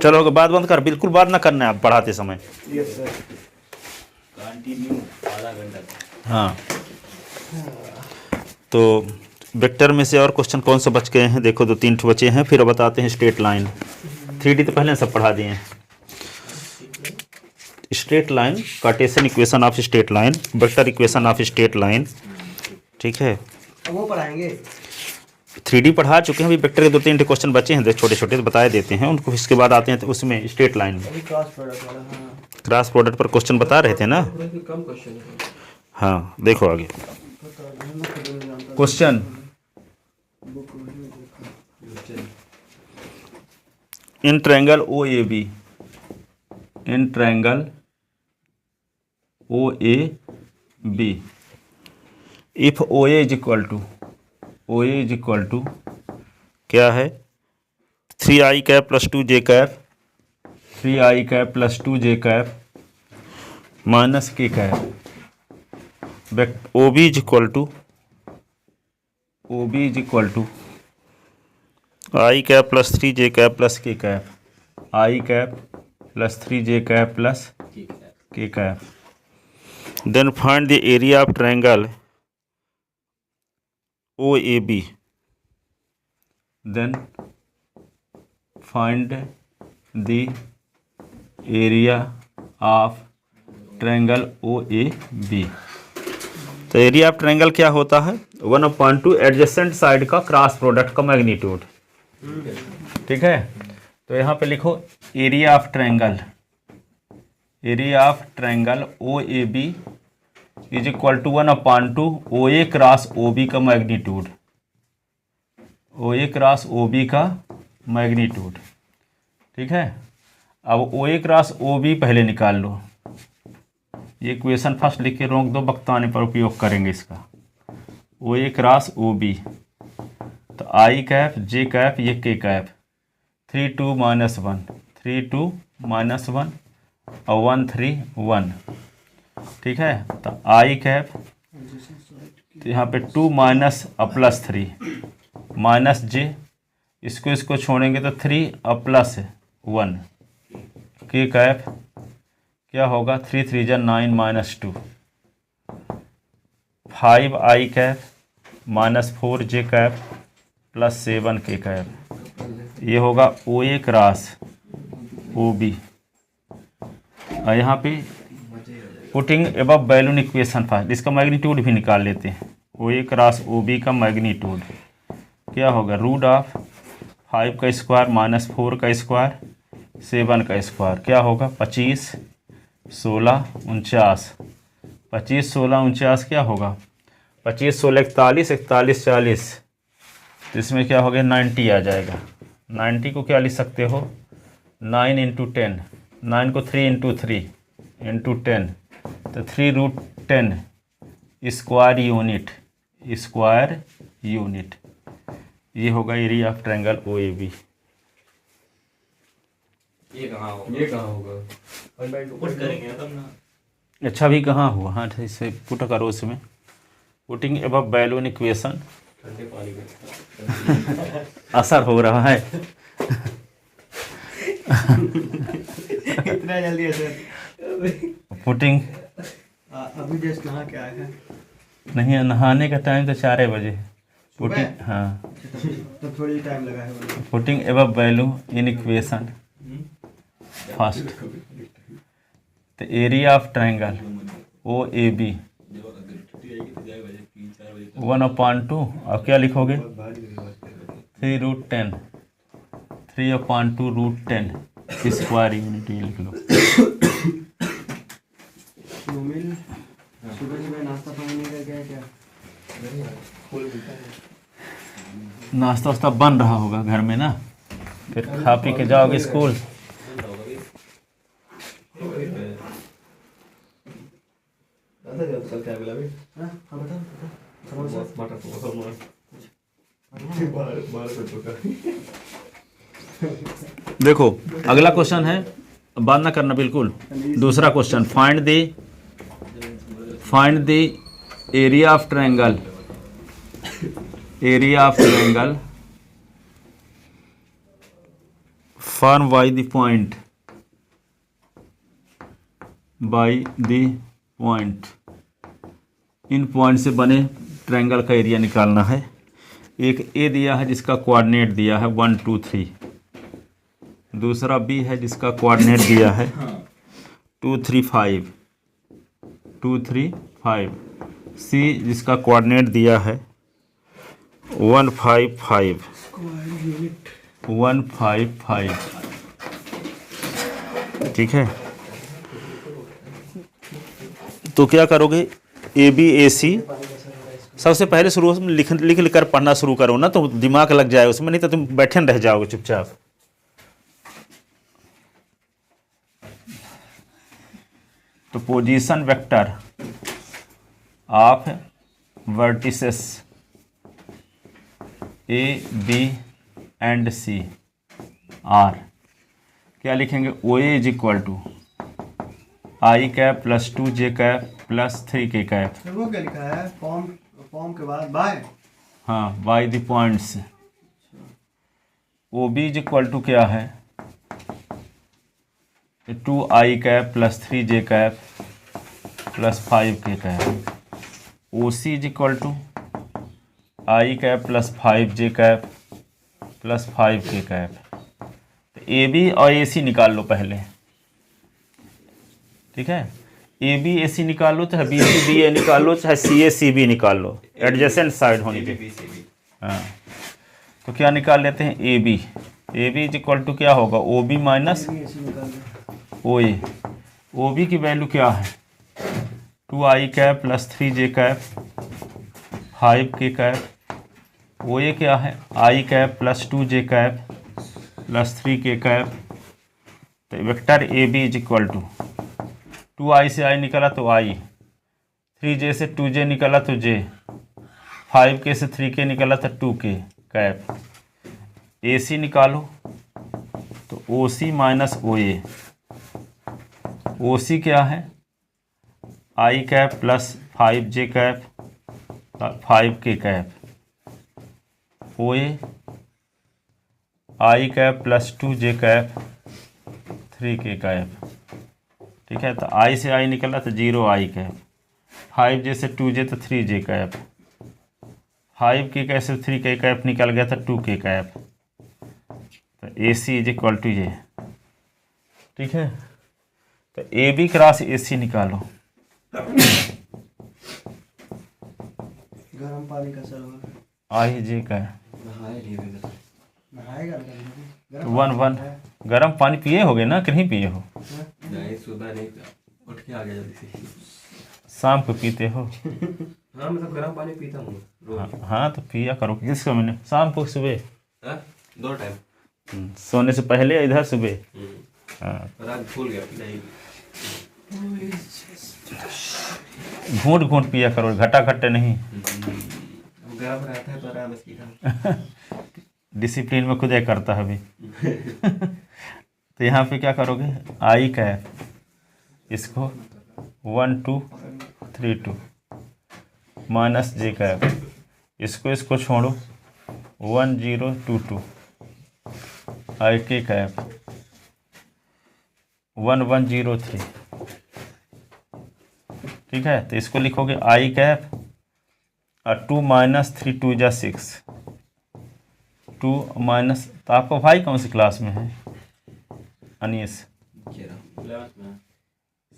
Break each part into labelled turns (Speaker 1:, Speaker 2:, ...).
Speaker 1: चलो बात बंद कर, बिल्कुल बात ना करना है आप पढ़ाते समय।
Speaker 2: कंटिन्यू आधा घंटा।
Speaker 1: हाँ, तो वेक्टर में से और क्वेश्चन कौन से बच गए हैं? देखो 2-3 ठो बचे हैं, फिर बताते हैं स्ट्रेट लाइन। 3D तो पहले सब पढ़ा दिए हैं। Straight line, Cartesian equation of straight line, vector equation of straight line, ठीक है।
Speaker 3: वो पढ़ाएंगे।
Speaker 1: 3D पढ़ा चुके हैं, अभी वेक्टर के 2-3 ठो क्वेश्चन बचे हैं, छोटे छोटे, तो बताए देते हैं उनको। इसके बाद आते हैं तो उसमें स्ट्रेट लाइन में
Speaker 3: क्रॉस प्रोडक्ट वाला। हाँ,
Speaker 1: क्रॉस प्रोडक्ट पर क्वेश्चन बता रहे थे ना।
Speaker 3: कम क्वेश्चन है।
Speaker 1: हाँ देखो आगे question. In triangle O A B, in triangle O A B, if O A is equal to, O A is equal to क्या है? 3i cap plus 2j cap, 3i cap plus 2j cap minus K cap, O B is equal to, O B is equal to I cap plus 3j cap plus K cap, I cap plus 3j cap plus K cap. Then find the area of triangle O A B, then find the area of triangle O A B. तो area of triangle क्या होता है? 1/2 adjacent side का cross product का magnitude, ठीक है। तो यहाँ पे लिखो area of triangle, area of triangle O A B is equal to 1/2 O A cross O B का magnitude, O A cross O B का मैग्नीट्यूड, ठीक है। अब ओ ए क्रॉस ओ बी पहले निकाल लो। ये इक्वेशन फर्स्ट लिख के रोक दो, बक्ताने पर उपयोग करेंगे इसका। ओ ए क्रॉस ओ बी, तो आई कैप जे कैप ये के कैप, 3 2 -1, 3 2 -1 और 1 3 1, ठीक है। तो आई कैप, तो यहाँ पे 2 माइनस और प्लस 3 माइनस जे, इसको छोड़ेंगे तो 3 और प्लस 1, के कैप क्या होगा? 3 3 जा 9 -2, 5 आई कैप -4 जे कैप प्लस 7 के कैप। ये होगा ओ ए क्रॉस ओ बी। और यहाँ पे putting above balloon equation first, इसका मैग्नीट्यूड भी निकाल लेते हैं। ओ ए क्रॉस ओ बी का मैग्नीट्यूड क्या होगा? रूट ऑफ 5 का स्क्वायर माइनस 4 का स्क्वायर 7 का स्क्वायर, क्या होगा? 25 16 49, 25 16 49 क्या होगा? 25 16 41, 41 40, इसमें क्या हो गया? 90 आ जाएगा। 90 को क्या लिख सकते हो? 9 × 10, 9 को 3 × 3 × 10, तो 3√10 स्क्वायर यूनिट, स्क्वायर यूनिट। ये होगा area of triangle O A B.
Speaker 2: ये कहाँ होगा?
Speaker 3: ये कहाँ होगा?
Speaker 2: पुट करेंगे तब ना।
Speaker 1: अच्छा भी कहाँ हुआ? हाँ इसे पुट करो इसमें, पुटिंग एबव बैलून इक्वेशन,
Speaker 2: ठंडे पानी में
Speaker 1: असर हो रहा है।
Speaker 3: इतना जल्दी है सर?
Speaker 1: पुटिंग
Speaker 3: अभी जस्ट नहा के आए हैं।
Speaker 1: नहीं, नहाने का टाइम तो 4 बजे। पुटिंग, हाँ
Speaker 3: तो थोड़ी टाइम लगा है।
Speaker 1: पुटिंग एबव बैलून इन इक्वेशन फर्स्ट, तो area of triangle O A B 1/2 और क्या लिखोगे? 3√10, 3/2√10 स्क्वायर यूनिट, ये लिख लो।
Speaker 3: सुबह नाश्ता पानी नहीं करके क्या?
Speaker 1: नाश्ता वास्ता बन रहा होगा घर में ना, फिर खा पी के जाओगे स्कूल। देखो अगला क्वेश्चन है, बात ना करना बिल्कुल। दूसरा question, find the area of triangle, area of triangle form by the point, by the point, in point से बने ट्रायंगल का एरिया निकालना है। एक ए दिया है जिसका कोऑर्डिनेट दिया है 1 2 3, दूसरा बी है जिसका कोऑर्डिनेट दिया है 2 3 5, 2 3 5, सी जिसका कोऑर्डिनेट दिया है 1 5 5, 1 5 5। ठीक है, तो क्या करोगे, ए बी ए सी सबसे पहले शुरू में लिख लिख कर पढ़ना शुरू करो ना, तो दिमाग लग जाए उसमें, नहीं तो तुम बैठे रह जाओगे चुपचाप। तो position vector of vertices A B and C are, क्या लिखेंगे, O A is equal to I cap plus 2 J cap plus 3 K cap.
Speaker 3: तो वो क्या लिखा है, फॉर्म के बाद बाय,
Speaker 1: हाँ, by the points. O B is equal to क्या है, 2 I cap plus 3 J cap plus 5 K cap. O C is equal to I cap plus 5 J cap plus 5 K cap. तो A B और ए सी निकाल लो पहले। ठीक है, A B ए सी निकाल लो, चाहे बी सी बी ए निकाल लो, चाहे सी ए सी बी निकाल लो, एडजेसेंट साइड होनी चाहिए। हाँ, तो क्या निकाल लेते हैं, A B is equal to क्या होगा, O B minus O A. O B की वैल्यू क्या है, 2 I cap plus 3 J cap 5 K cap. O A क्या है, I cap plus 2 J cap plus 3 K cap. तो vector A B is equal to 2 I से I निकला तो आई, 3 जे से 2 जे निकला तो जे, 5 के से 3 के निकला तो 2 के कैप। ए सी निकालो तो ओ सी माइनस ओ ए। ओ सी क्या है, I cap plus 5 J cap 5 K cap. O A I cap plus 2 J cap 3 K cap. ठीक है, तो आई से आई निकला तो 0 आई कैप, 5 जे से 2 जे तो 3 जे कैप, 5 के कैप से 3 के कैप निकल गया था 2 के कैप। तो ए सी इज इक्वल टू ये। ठीक है, तो ए बी क्रॉस ए सी निकालो।
Speaker 3: गर्म पानी का सर
Speaker 1: आई जे का
Speaker 3: नहाएगा
Speaker 1: तो 1 1 गर्म पानी पिए होगे ना, कहीं पिए हो,
Speaker 2: नहीं सुबह नहीं, उठ के आ गया जल्दी से।
Speaker 1: शाम को पीते हो।
Speaker 2: हाँ मतलब गर्म पानी पीता हूँ रोज।
Speaker 1: हाँ, तो पिया करो, किस समय ने, शाम को सुबह,
Speaker 2: हाँ 2 टाइम।
Speaker 1: सोने से पहले, इधर सुबह। हाँ,
Speaker 2: और आज भूल गया नहीं।
Speaker 1: घूंट घूंट पिया करो, घटा घट्टे नहीं।
Speaker 2: गर्म रहता है तो आराम से पीता।
Speaker 1: डिसिप्लिन में खुद करता है अभी। तो यहाँ पे क्या करोगे, आई कैप इसको 1 2 3 2 माइनस जे कैप, इसको छोड़ो 1 0 2 2 आई के कैप 1 1 0 3। ठीक है, तो इसको लिखोगे आई कैप और 2 माइनस 3 2 जा 6, 2 माइनस, तो आपका भाई कौन सी क्लास में है, अनीस,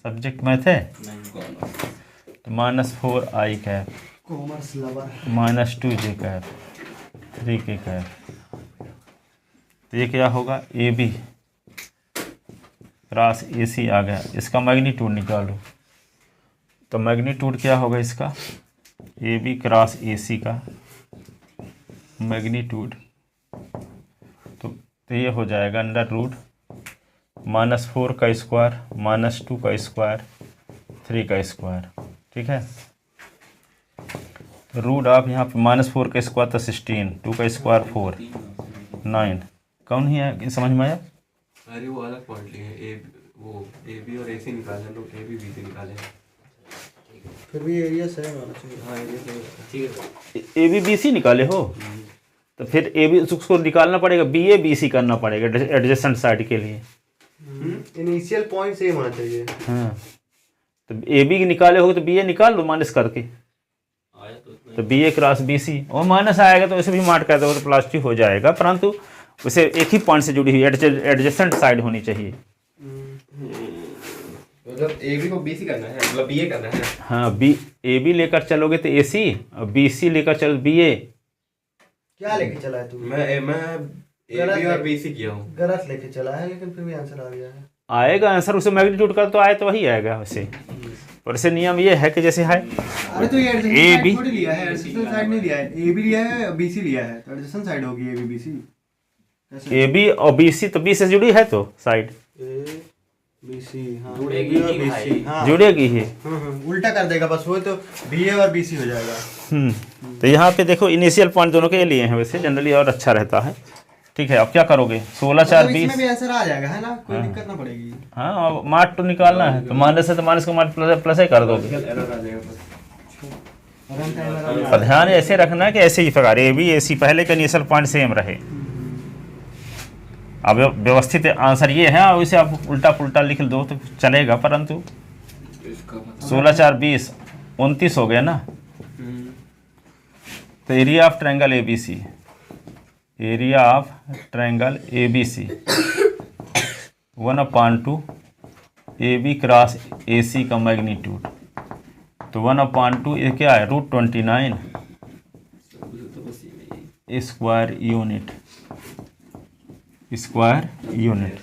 Speaker 1: सब्जेक्ट मैथ है, तो -4 आई cap
Speaker 3: commerce lover
Speaker 1: -2 J cap 3 K cap. तो ये क्या होगा, ए बी क्रॉस ए सी आ गया, इसका मैग्नीट्यूड निकालो। तो मैग्नीट्यूड क्या होगा इसका, ए बी क्रॉस ए सी का मैग्नीट्यूड, तो ये हो जाएगा √-4 का स्क्वायर -2 का स्क्वायर 3 का स्क्वायर। ठीक है, रूट आप यहाँ पे -4 का स्क्वायर तो 16, 2 का स्क्वायर 4 9, कौन ही है, समझ में आया।
Speaker 2: अरे वो अलग पॉइंट लिए हैं, वो ए बी और ए सी निकाले, लोग ए बी बी सी निकाले।
Speaker 3: फिर भी एरिया सेम होना चाहिए।
Speaker 2: हाँ एरिया सही है। ठीक है,
Speaker 1: ए बी बी सी निकाले हो, तो फिर ए बी उसको निकालना पड़ेगा, बी ए बी सी करना पड़ेगा एडजेसेंट साइड के लिए।
Speaker 3: इनिशियल पॉइंट सेम होना चाहिए।
Speaker 1: हाँ, तो ए बी निकाले होगे तो बी ए निकाल लो माइनस करके, तो बी ए क्रॉस बी सी, और माइनस आएगा तो उसे भी मार्क कर दोगे तो प्लस 2 हो जाएगा, परंतु उसे एक ही पॉइंट से जुड़ी हुई एडजेसेंट साइड होनी चाहिए।
Speaker 2: मतलब ए बी को बी सी करना है, मतलब बी ए करना है।
Speaker 1: हाँ, बी ए बी लेकर चलोगे तो ए सी, और बी सी लेकर चलो बी ए।
Speaker 3: क्या लेके चला है तू?
Speaker 2: मैं ए बी और बी सी किया हूँ।
Speaker 3: गलत लेके चला है, लेकिन फिर भी आंसर आ गया है।
Speaker 1: आएगा आंसर, उसे मैग्नीट्यूड कर तो आए तो वही आएगा वैसे, और इसे नियम ये है कि जैसे है
Speaker 3: अरे तो ये एडजेसेंट
Speaker 1: ए
Speaker 3: साइड
Speaker 1: बी
Speaker 3: थोड़ी लिया है, एडजेसेंट साइड नहीं लिया है, ए बी लिया है बी सी लिया है, तो एडजेसेंट साइड होगी A B B C.
Speaker 1: A B और बी सी, तो बी से जुड़ी है तो साइड
Speaker 3: ए बी सी, हाँ
Speaker 2: जुड़ेगी
Speaker 3: A, B और
Speaker 2: ही
Speaker 3: B,
Speaker 2: भाई।
Speaker 3: C, हाँ
Speaker 1: जुड़ेगी ही।
Speaker 3: उल्टा कर देगा बस, वो तो बी ए और बी सी हो जाएगा।
Speaker 1: तो यहाँ पे देखो इनिशियल पॉइंट दोनों के लिए हैं वैसे जनरली, और अच्छा रहता है। ठीक है, अब क्या करोगे? 16 4
Speaker 3: मतलब
Speaker 1: 20।
Speaker 3: इसमें भी आंसर आ जाएगा है ना, कोई दिक्कत ना पड़ेगी।
Speaker 1: हाँ, अब मार्क तो निकालना है, तो माइनस है तो माइनस को मार्क प्लस ही कर दोगे।
Speaker 2: एरर आ जाएगा बस।
Speaker 1: पर ध्यान ऐसे रखना कि ऐसे ही प्रकार ए बी ए सी पहले का इनिशियल पॉइंट सेम रहे। अब व्यवस्थित आंसर ये है, और इसे आप उल्टा पुल्टा लिख दो तो चलेगा, परंतु 16 4 20 29 हो गया ना। तो area of triangle A B C, area of triangle A B C 1/2 A B cross A C का मैग्नीट्यूड, तो 1/2 ये क्या है, √29 स्क्वायर यूनिट, स्क्वायर यूनिट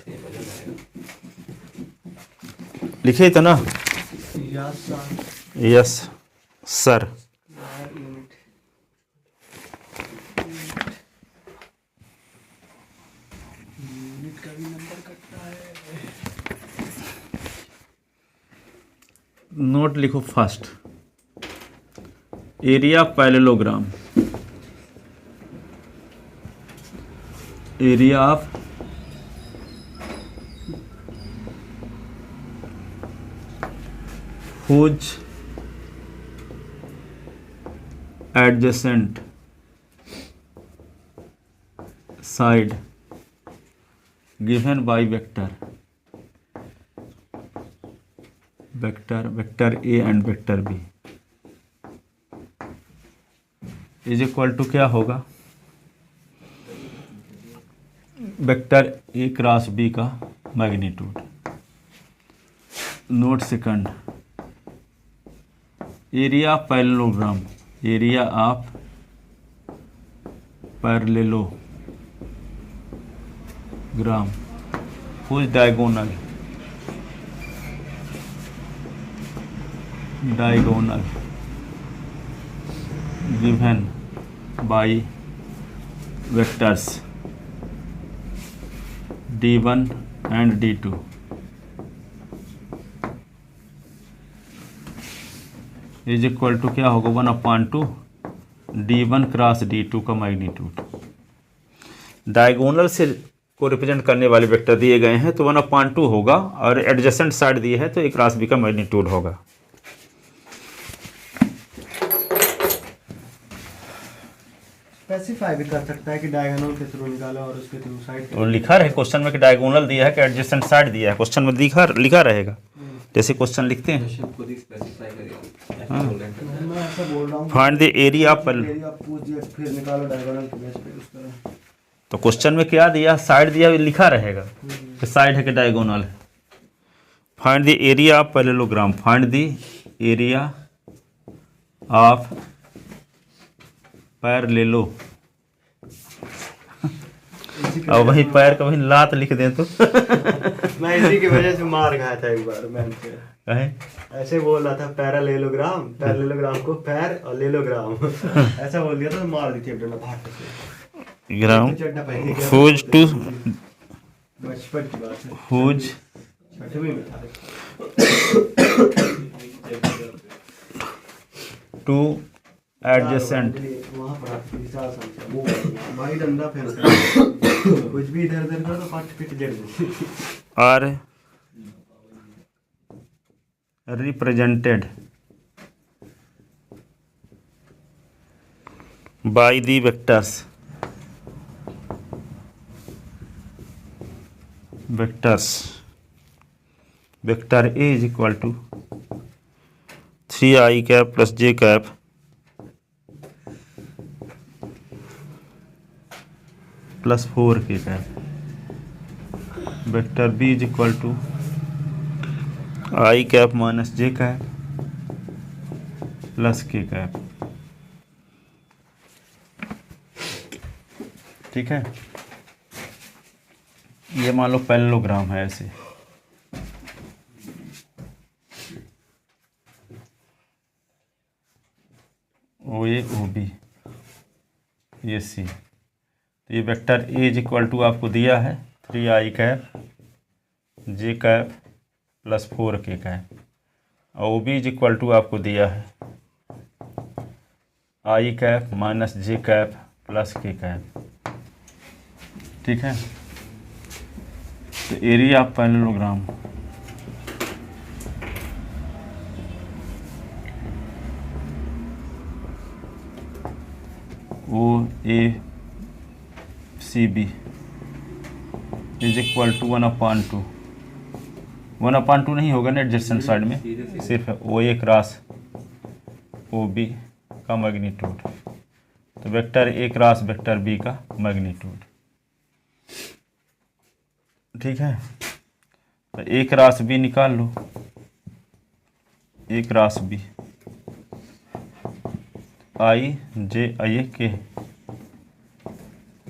Speaker 1: लिखे तो ना? Yes sir. नोट लिखो first, area parallelogram, area of whose adjacent side given by vector A and vector B is equal to क्या होगा, वेक्टर A क्रॉस B का magnitude. Note second, area of parallelogram, area of parallelogram whose diagonal given by vectors d1 and d2 is equal to क्या होगा, 1/2 d1 cross d2 का magnitude. Diagonal से को represent करने वाले वेक्टर दिए गए हैं तो 1/2 होगा, और एडजेसेंट साइड दी है तो a क्रॉस b का मैग्नीट्यूड होगा।
Speaker 3: स्पेसिफाई भी कर सकता है कि डायगोनल के थ्रू निकालो और उसके थ्रू साइड
Speaker 1: तो लिखा रहे क्वेश्चन में कि डायगोनल दिया है कि एडजेसेंट साइड दिया है, क्वेश्चन में लिखा रहेगा जैसे क्वेश्चन लिखते हैं।
Speaker 2: खुद ही स्पेसिफाई करेगा।
Speaker 3: मैं ऐसा बोल रहा हूँ,
Speaker 1: find the area of
Speaker 3: area पूछ दिया फिर निकालो डायगोनल के बेस पे उस तरह।
Speaker 1: तो क्वेश्चन में क्या दिया, साइड दिया, लिखा रहेगा कि साइड है कि डायगोनल है। Find the area of parallelogram, find the area of पैरेललो, और वही पैर का वही लात लिख दें तो
Speaker 3: मैं इसी की वजह से मार खाया था एक बार मैम से।
Speaker 1: कहे
Speaker 3: ऐसे बोल रहा था पैरेललोग्राम, पैरेललोग्राम को पैर और लेलोग्राम ऐसा बोल दिया था, तो मार दी थी अपने भाट से।
Speaker 1: ग्राम
Speaker 3: चड्डा पहन के गया
Speaker 1: हुज टू
Speaker 3: बचपन की बात है,
Speaker 1: हुज
Speaker 3: छठवीं में था।
Speaker 1: टू एडजेसेंट
Speaker 3: वहाँ पर वो भाई डंडा फेंक कुछ भी इधर उधर करो तो पाट पिट जड़ देती।
Speaker 1: Are represented by the vectors vectors, vector A is equal to 3i cap plus J cap plus 4k cap, vector B is equal to i cap minus J cap plus k cap. ठीक है, ये मान लो parallelogram है ऐसे। ओ A O B ये C, तो ये vector A is equal to आपको दिया है 3i cap J cap plus 4k cap, और O B is equal to आपको दिया है i cap minus J cap plus k cap. ठीक है, तो area of parallelogram O A C B is equal to 1/2। 1/2 नहीं होगा ना एडजेसेंट साइड में, सिर्फ O A cross O B का मैग्नीट्यूड, तो vector A cross vector B का मैग्नीट्यूड। ठीक है, तो ए क्रॉस बी निकाल लो, ए क्रॉस बी आई जे आई के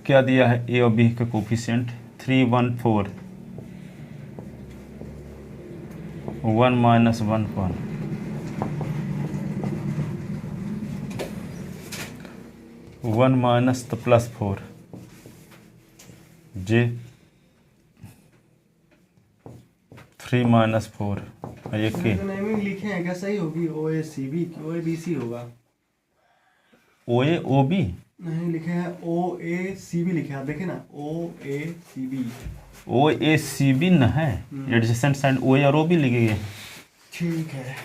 Speaker 1: क्या दिया है, ए और बी का कोफिशिएंट 3 1 4 1 माइनस 1 1 1 माइनस तो प्लस 4 जे 3 माइनस 4 ये के
Speaker 3: नेमिंग लिखे हैं क्या, सही होगी? ओ ए सी बी की ओ ए बी सी होगा?
Speaker 1: ओ ए ओ बी
Speaker 3: नहीं लिखे हैं, ओ ए सी बी लिखे हैं, देखे ना, ओ A C B.
Speaker 1: O A C B न है, एडजेसेंट साइड ओ ए और ओ बी लिखे गए।
Speaker 3: ठीक है,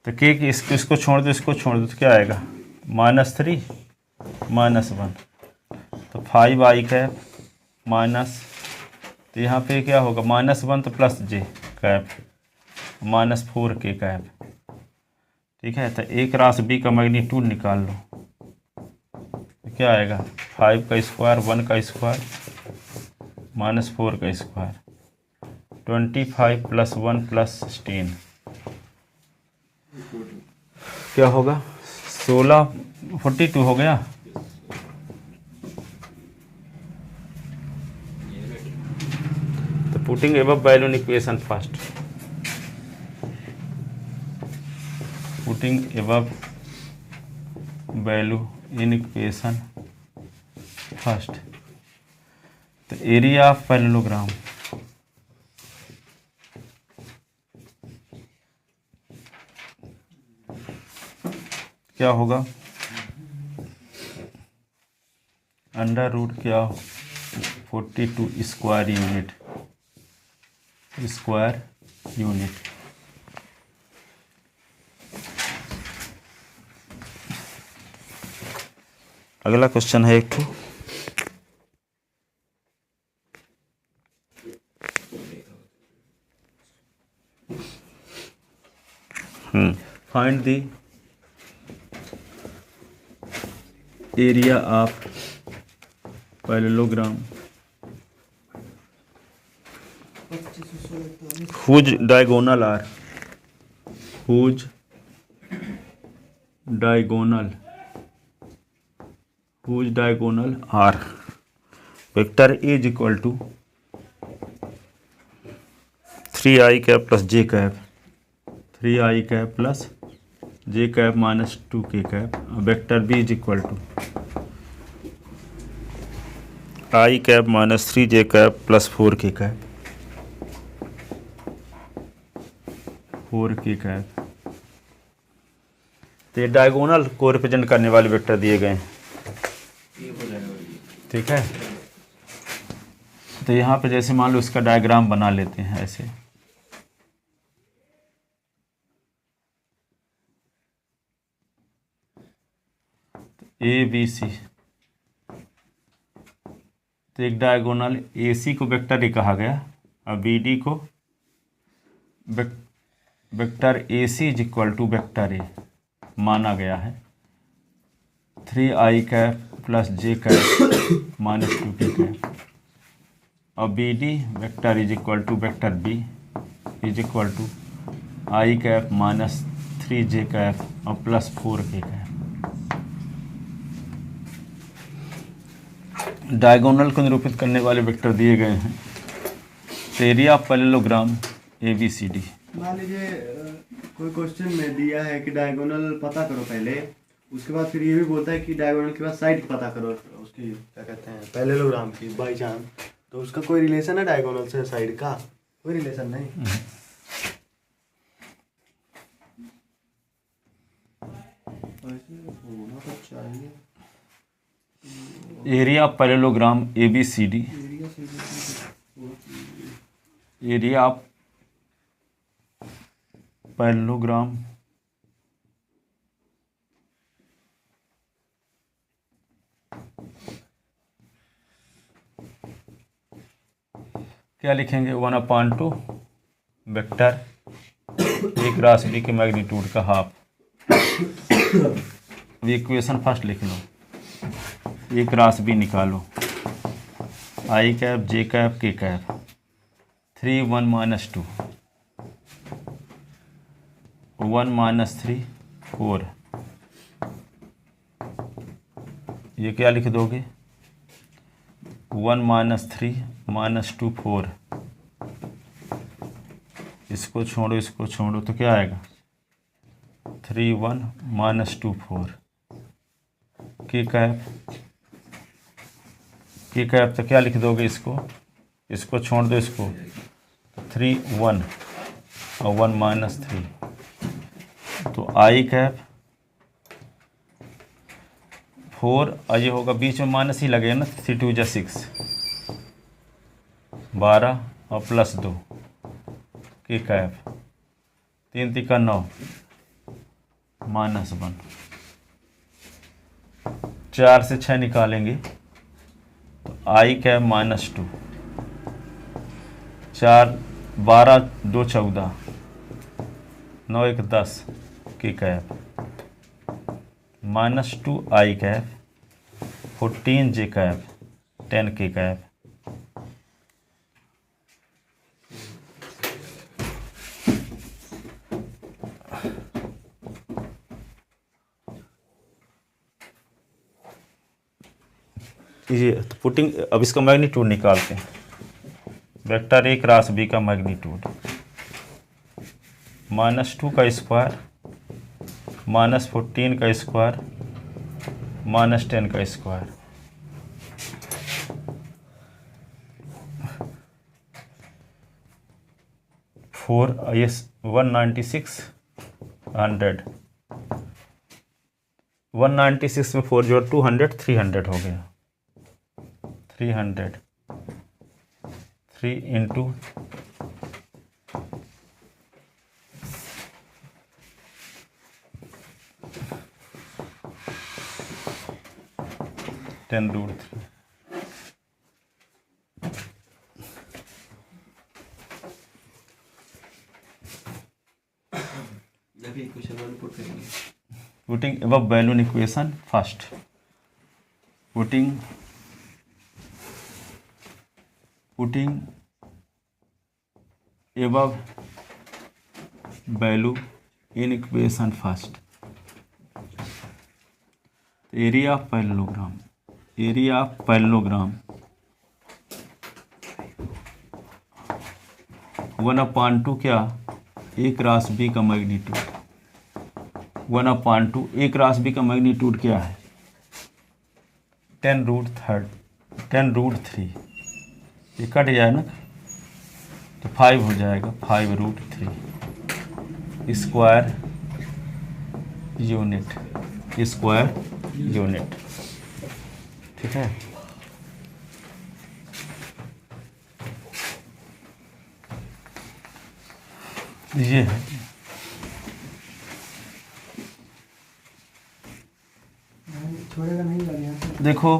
Speaker 1: तो के की इसको छोड़ दो, इसको छोड़ दो, तो क्या आएगा -3 -1, तो 5i कैप माइनस, तो यहाँ पे क्या होगा -1 तो plus J cap -4k cap. ठीक है, तो ए क्रॉस बी का मैग्नीट्यूड निकाल लो, तो क्या आएगा 5 का स्क्वायर 1 का स्क्वायर -4 का स्क्वायर 25 + 1 + 16 क्या होगा 16 42 हो गया। तो putting above value in equation first, putting above value in equation first, तो एरिया ऑफ पैरेललोग्राम क्या होगा, √ क्या 42 स्क्वायर यूनिट अगला क्वेश्चन है एक तो find the area of parallelogram whose diagonal are vector A is equal to 3i cap plus J cap 3i cap plus J cap minus 2k cap, vector B is equal to i cap minus 3j cap plus 4k cap 4k cap. तो ये diagonal को represent करने वाले vector दिए गए हैं। ठीक है, तो यहाँ पे जैसे मान लो इसका डायग्राम बना लेते हैं ऐसे, ए बी सी, तो एक डायगोनल AC को वेक्टर ए कहा गया और BD को vector AC is equal to vector A माना गया है। 3i cap plus j cap minus 2k cap और BD vector is equal to vector B is equal to i cap minus 3j cap और plus 4k cap. Diagonal को निरूपित करने वाले vector दिए गए हैं। तो एरिया ऑफ पैरेललोग्राम ABCD।
Speaker 3: मान लीजिए कोई क्वेश्चन में दिया है कि डायगोनल पता करो पहले, उसके बाद फिर ये भी बोलता है कि डायगोनल के बाद साइड पता करो उसकी क्या कहते हैं पैरेललोग्राम की बाई चांस, तो उसका कोई रिलेशन है डायगोनल से साइड का? कोई रिलेशन नहीं। होना तो चाहिए।
Speaker 1: Area of parallelogram ABCD। Area of parallelogram क्या लिखेंगे? 1/2 वेक्टर A क्रॉस B के मैग्नीट्यूड का हाफ। इक्वेशन फर्स्ट लिख लो। A क्रॉस B निकालो। I cap J cap K cap 3 1 minus 2 1 minus 3 4। ये क्या लिख दोगे? 1 माइनस 3 माइनस 2 4। इसको छोड़ो तो क्या आएगा? 3 1 माइनस 2 4। के कैप तो क्या लिख दोगे? इसको छोड़ दो, इसको 3 1 और 1 माइनस 3। तो I कैप 4 और ये होगा, बीच में माइनस ही लगेगा ना, 3 2 6 12 और प्लस 2 के कैप 3 3 9 माइनस 1। 4 से 6 निकालेंगे तो I कैप माइनस 2 4 12 2 14 9 1 10 के cap minus 2 I cap 14 J cap 10 के कैप। ये तो पुटिंग, अब इसका मैग्नीट्यूड निकालते हैं। वेक्टर A क्रॉस B का मैग्नीट्यूड माइनस 2 का स्क्वायर माइनस 14 का स्क्वायर माइनस 10 का स्क्वायर। फोर ये 196 100 196 में 4 जोड़ 200 300 हो गया। 300 3 इंटू 10√3।
Speaker 2: अभी क्वेश्चन 1 पुट करेंगे।
Speaker 1: Putting above value in equation first। putting above value in equation first। Area of parallelogram 1/2 क्या? A क्रॉस B का मैग्नीट्यूड 1/2 A क्रॉस B का मैग्नीट्यूड क्या है? 10√3। ये कट जाए ना तो 5 हो जाएगा। 5√3 स्क्वायर यूनिट। ठीक है। ये है
Speaker 3: छोड़ेगा नहीं लगे
Speaker 1: देखो,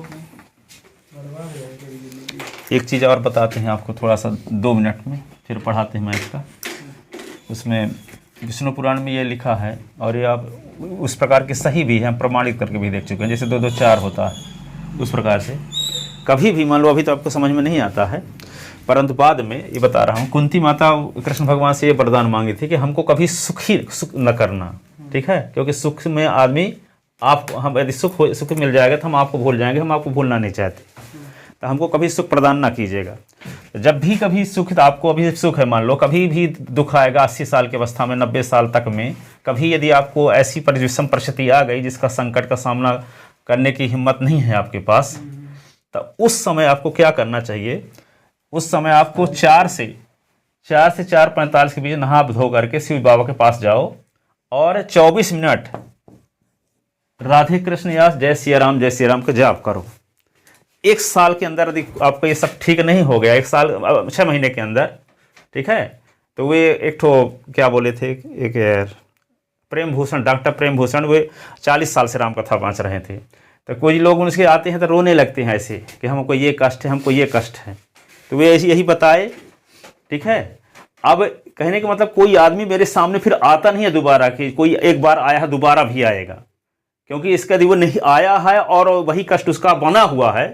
Speaker 1: एक चीज़ और बताते हैं आपको थोड़ा सा 2 मिनट में, फिर पढ़ाते हैं मैथ का। उसमें विष्णु पुराण में ये लिखा है, और ये आप उस प्रकार के सही भी हैं, प्रमाणित करके भी देख चुके हैं, जैसे 2 2 4 होता है उस प्रकार से। कभी भी मान लो अभी तो आपको समझ में नहीं आता है, परंतु बाद में ये बता रहा हूँ, कुंती माता कृष्ण भगवान से ये वरदान मांगी थी कि हमको कभी सुख न करना, ठीक है, क्योंकि सुख में आदमी हम यदि सुख मिल जाएगा तो हम आपको भूल जाएंगे, हम आपको भूलना नहीं चाहते, तो हमको कभी सुख प्रदान ना कीजिएगा। तो जब भी कभी सुख, तो आपको अभी सुख है, मान लो कभी भी दुख आएगा 80 साल की अवस्था में, 90 साल तक में, कभी यदि आपको ऐसी विषम परिस्थिति आ गई जिसका संकट का सामना करने की हिम्मत नहीं है आपके पास, तो उस समय आपको क्या करना चाहिए? उस समय आपको 4 से 4:45 के बीच नहा धो करके शिव बाबा के पास जाओ और 24 मिनट राधे कृष्ण या जय सिया राम का जाप करो। 1 साल के अंदर यदि आपको ये सब ठीक नहीं हो गया, 1 साल 6 महीने के अंदर, ठीक है, तो वे एक ठो क्या बोले थे, एक प्रेम भूषण, डॉक्टर प्रेम भूषण, वे 40 साल से राम कथा बाँच रहे थे। तो कोई लोग उनसे आते हैं तो रोने लगते हैं ऐसे कि हमको ये कष्ट है, हमको ये कष्ट है, तो वे यही बताए, ठीक है। अब कहने का मतलब कोई आदमी मेरे सामने फिर आता नहीं है दोबारा, कि कोई एक बार आया है दोबारा भी आएगा, क्योंकि इसका यदि वो नहीं आया है और वही कष्ट उसका बना हुआ है,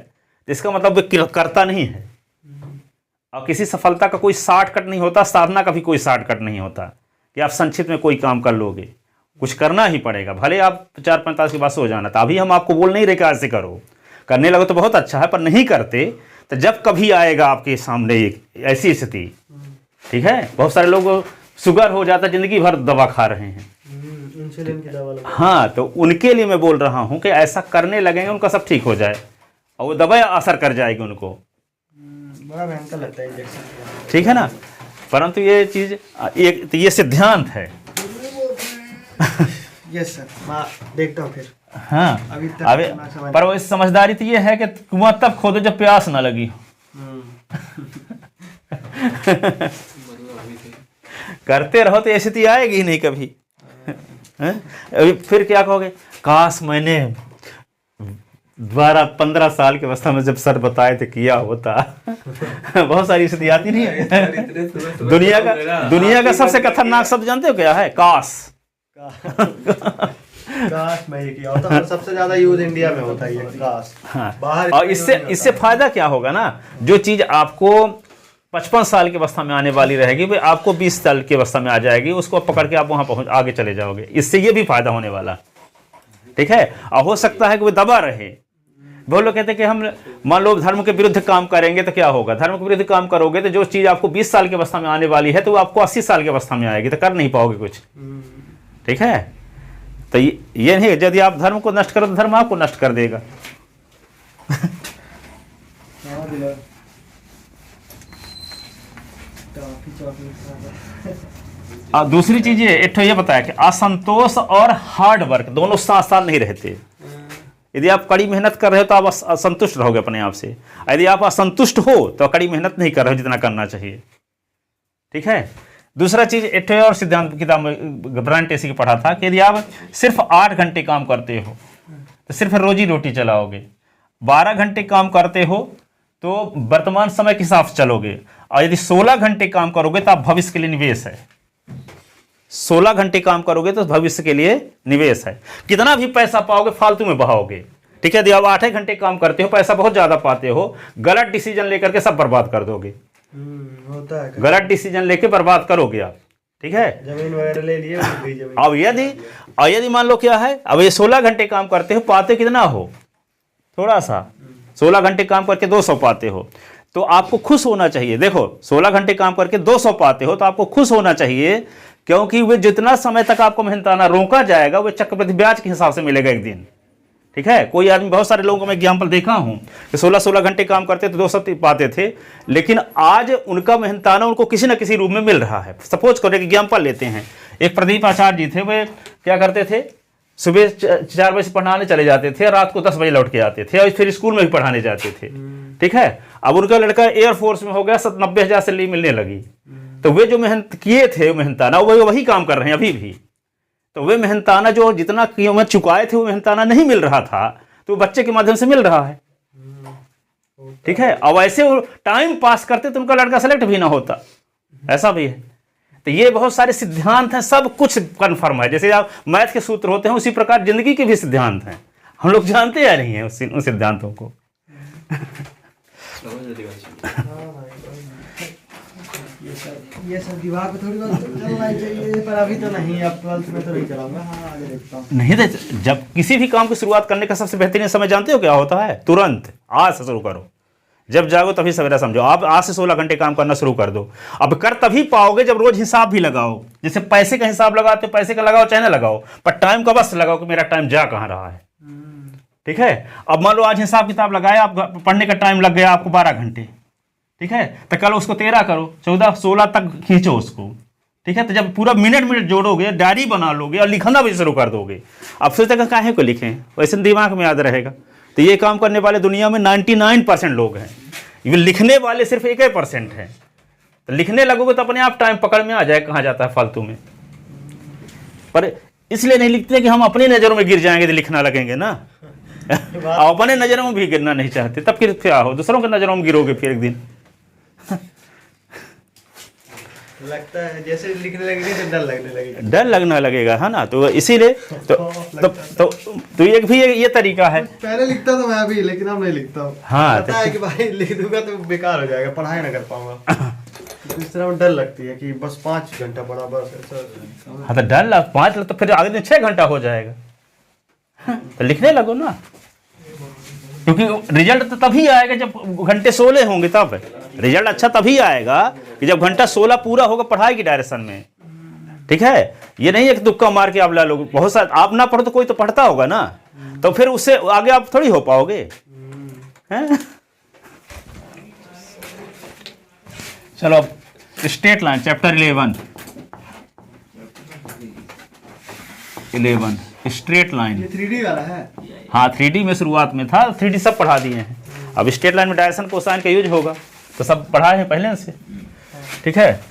Speaker 1: तो इसका मतलब वो करता नहीं है। और किसी सफलता का कोई शॉर्टकट नहीं होता, साधना का भी कोई शॉर्टकट नहीं होता कि आप संक्षिप्त में कोई काम कर लोगे, कुछ करना ही पड़ेगा, भले आप 4:45 के बाद सो जाना। तो अभी हम आपको बोल नहीं रहे कि ऐसे करो, करने लगो तो बहुत अच्छा है, पर नहीं करते तो जब कभी आएगा आपके सामने एक ऐसी स्थिति, ठीक है, बहुत सारे लोग शुगर हो जाता है, जिंदगी भर दवा खा रहे हैं,
Speaker 3: इंसुलिन की दवा लगा।
Speaker 1: हाँ, तो उनके लिए मैं बोल रहा हूँ कि ऐसा करने लगेंगे उनका सब ठीक हो जाए और वो दवा असर कर जाएगी उनको,
Speaker 3: बड़ा भयंकर लगता है इंजेक्शन,
Speaker 1: ठीक है ना। परंतु ये चीज़ ये सिद्धांत है।
Speaker 3: यस सर, मैं देखता हूँ फिर।
Speaker 1: हाँ,
Speaker 3: अभी
Speaker 1: पर वो समझदारी तो ये है कि कुआं तब खोदो जब प्यास ना लगी। करते रहो तो ऐसी तो आएगी ही नहीं कभी। अभी फिर क्या कहोगे, काश मैंने 12-15 साल की अवस्था में जब सर बताए थे किया होता। बहुत सारी स्थिति आती नहीं है। दुनिया का सबसे खतरनाक शब्द जानते हो क्या है? काश।
Speaker 3: काश मैं ये किया होता, और सबसे ज्यादा यूज इंडिया में होता है ये काश।
Speaker 1: हाँ,
Speaker 3: बाहर
Speaker 1: और इससे फायदा क्या होगा ना, जो चीज आपको 55 साल की अवस्था में आने वाली रहेगी वो आपको 20 साल की अवस्था में आ जाएगी, उसको पकड़ के आप वहां आगे चले जाओगे। इससे ये भी फायदा होने वाला, ठीक है। और हो सकता है कि वो दबा रहे। बहुत लोग कहते हैं कि हम मान लो धर्म के विरुद्ध काम करेंगे तो क्या होगा, धर्म के विरुद्ध काम करोगे तो जो चीज आपको 20 साल की अवस्था में आने वाली है तो वो आपको 80 साल की अवस्था में आएगी, तो कर नहीं पाओगे कुछ, ठीक है। तो ये नहीं, यदि आप धर्म को नष्ट करो तो धर्म आपको नष्ट कर देगा। दूसरी चीज ये बताया कि असंतोष और हार्ड वर्क दोनों साथ साथ नहीं रहते। यदि आप कड़ी मेहनत कर रहे हो तो आप असंतुष्ट रहोगे अपने आप से, यदि आप असंतुष्ट हो तो कड़ी मेहनत नहीं कर रहे हो जितना करना चाहिए, ठीक है। दूसरा चीज एक और सिद्धांत किताब में ब्रायन ट्रेसी की पढ़ा था कि यदि आप सिर्फ 8 घंटे काम करते हो तो सिर्फ रोजी रोटी चलाओगे, 12 घंटे काम करते हो तो वर्तमान समय के हिसाब से चलोगे, और यदि 16 घंटे काम करोगे तो आप भविष्य के लिए निवेश है। 16 घंटे काम करोगे तो भविष्य के लिए निवेश है। कितना भी पैसा पाओगे फालतू में बहाओगे, ठीक है। यदि आप 8 घंटे काम करते हो, पैसा बहुत ज्यादा पाते हो, गलत डिसीजन लेकर के सब बर्बाद कर दोगे।
Speaker 3: होता है,
Speaker 1: गलत डिसीजन लेके बर्बाद करोगे आप, ठीक है।
Speaker 3: जमीन वगैरह ले लिए,
Speaker 1: अब यदि मान लो क्या है, अब ये 16 घंटे काम करते हो, पाते कितना हो, थोड़ा सा, 16 घंटे काम करके 200 पाते हो, तो आपको खुश होना चाहिए। देखो 16 घंटे काम करके 200 पाते हो तो आपको खुश होना चाहिए, क्योंकि वे जितना समय तक आपको मेहनताना रोका जाएगा वो चक्रवृद्धि ब्याज के हिसाब से मिलेगा एक दिन, ठीक है। कोई आदमी, बहुत सारे लोगों को मैं एग्जाम्पल देखा हूं कि 16 घंटे काम करते थे, 200 पाते थे, लेकिन आज उनका मेहनताना उनको किसी न किसी रूप में मिल रहा है। सपोज करो, एग्जाम्पल लेते हैं, एक प्रदीप आचार्य जी थे, वे क्या करते थे, सुबह 4 बजे पढ़ाने चले जाते थे, रात को 10 बजे लौट के आते थे, और फिर स्कूल में भी पढ़ाने जाते थे, ठीक है। अब उनका लड़का एयरफोर्स में हो गया, 90,000 सैलरी मिलने लगी, तो वे जो मेहनत किए थे मेहनताना, वो वही काम कर रहे हैं अभी भी। तो वे मेहनताना जो जितना कीमत चुकाए थे वो मेहनताना नहीं मिल रहा था, तो बच्चे के माध्यम से मिल रहा है, ठीक है। अब ऐसे वो टाइम पास करते तो उनका लड़का सेलेक्ट भी ना होता, ऐसा भी है। तो ये बहुत सारे सिद्धांत हैं, सब कुछ कन्फर्म है। जैसे आप मैथ के सूत्र होते हैं, उसी प्रकार जिंदगी के भी सिद्धांत हैं, हम लोग जानते या नहीं है उन सिद्धांतों को।
Speaker 3: ये सब दिमाग में थोड़ी बहुत चलना ही चाहिए, पर अभी तो नहीं, अब 12th में तो नहीं चलाऊंगा। हाँ आगे देखता हूँ।
Speaker 1: नहीं तो जब किसी भी काम की शुरुआत करने का सबसे बेहतरीन समय जानते हो क्या होता है? तुरंत आज से शुरू करो, जब जागो तभी सवेरा समझो। आप आज से 16 घंटे काम करना शुरू कर दो। अब कर तभी पाओगे जब रोज हिसाब भी लगाओ। जैसे पैसे का हिसाब लगाते हो, पैसे का लगाओ चाहे ना लगाओ, पर टाइम का बस लगाओ कि मेरा टाइम जा कहाँ रहा है। ठीक है। अब मान लो आज हिसाब किताब लगाया, आप पढ़ने का टाइम लग गया आपको 12 घंटे, ठीक है, तो कल उसको 13 करो, 14, 16 तक खींचो उसको। ठीक है। तो जब पूरा मिनट जोड़ोगे, डायरी बना लोगे और लिखना भी शुरू कर दोगे। अब सोचते काहे को लिखें, वैसे दिमाग में याद रहेगा। तो ये काम करने वाले दुनिया में 99% लोग हैं, ये लिखने वाले सिर्फ 1% हैं। तो लिखने लगोगे तो अपने आप टाइम पकड़ में आ जाए कहाँ जाता है फालतू में। पर इसलिए नहीं लिखते कि हम अपनी नज़रों में गिर जाएंगे तो लिखना लगेंगे ना। अपने नज़रों में भी गिरना नहीं चाहते, तब फिर क्या हो, दूसरों की नज़रों में गिरोगे फिर एक दिन।
Speaker 3: लगता है जैसे लिखने लगेंगे तो डर लगने लगेगा,
Speaker 1: डर लगना लगेगा, है ना। तो इसीलिए तो एक भी ये तरीका है।
Speaker 3: पहले लिखता था मैं भी, लेकिन अब नहीं लिखता हूँ।
Speaker 1: हाँ,
Speaker 3: पता है कि भाई लिख दूंगा तो बेकार हो जाएगा, पढ़ाई ना कर पाऊंगा। इस तरह में डर लगती है कि बस 5 घंटा पढ़ा बस ऐसा।
Speaker 1: हाँ, तो डर लग 5 लग तो फिर अगले दिन 6 घंटा हो जाएगा। तो लिखने लगो ना, क्योंकि रिजल्ट तो तभी आएगा जब घंटे 16 होंगे। तब रिजल्ट अच्छा तभी आएगा कि जब घंटा 16 पूरा होगा पढ़ाई की डायरेक्शन में। ठीक है। ये नहीं है कि तुक्का मार के आप ला लोगे। बहुत सारा आप ना पढ़ो तो कोई तो पढ़ता होगा ना, तो फिर उससे आगे आप थोड़ी हो पाओगे, हैं? चलो अब straight line chapter 11 straight line.
Speaker 3: ये 3D वाला है।
Speaker 1: हाँ, 3D में शुरुआत में था, 3D सब पढ़ा दिए हैं। अब स्ट्रेट लाइन में डायरेक्शन कोसाइन का यूज होगा, तो सब पढ़ाए हैं पहले से। ठीक है।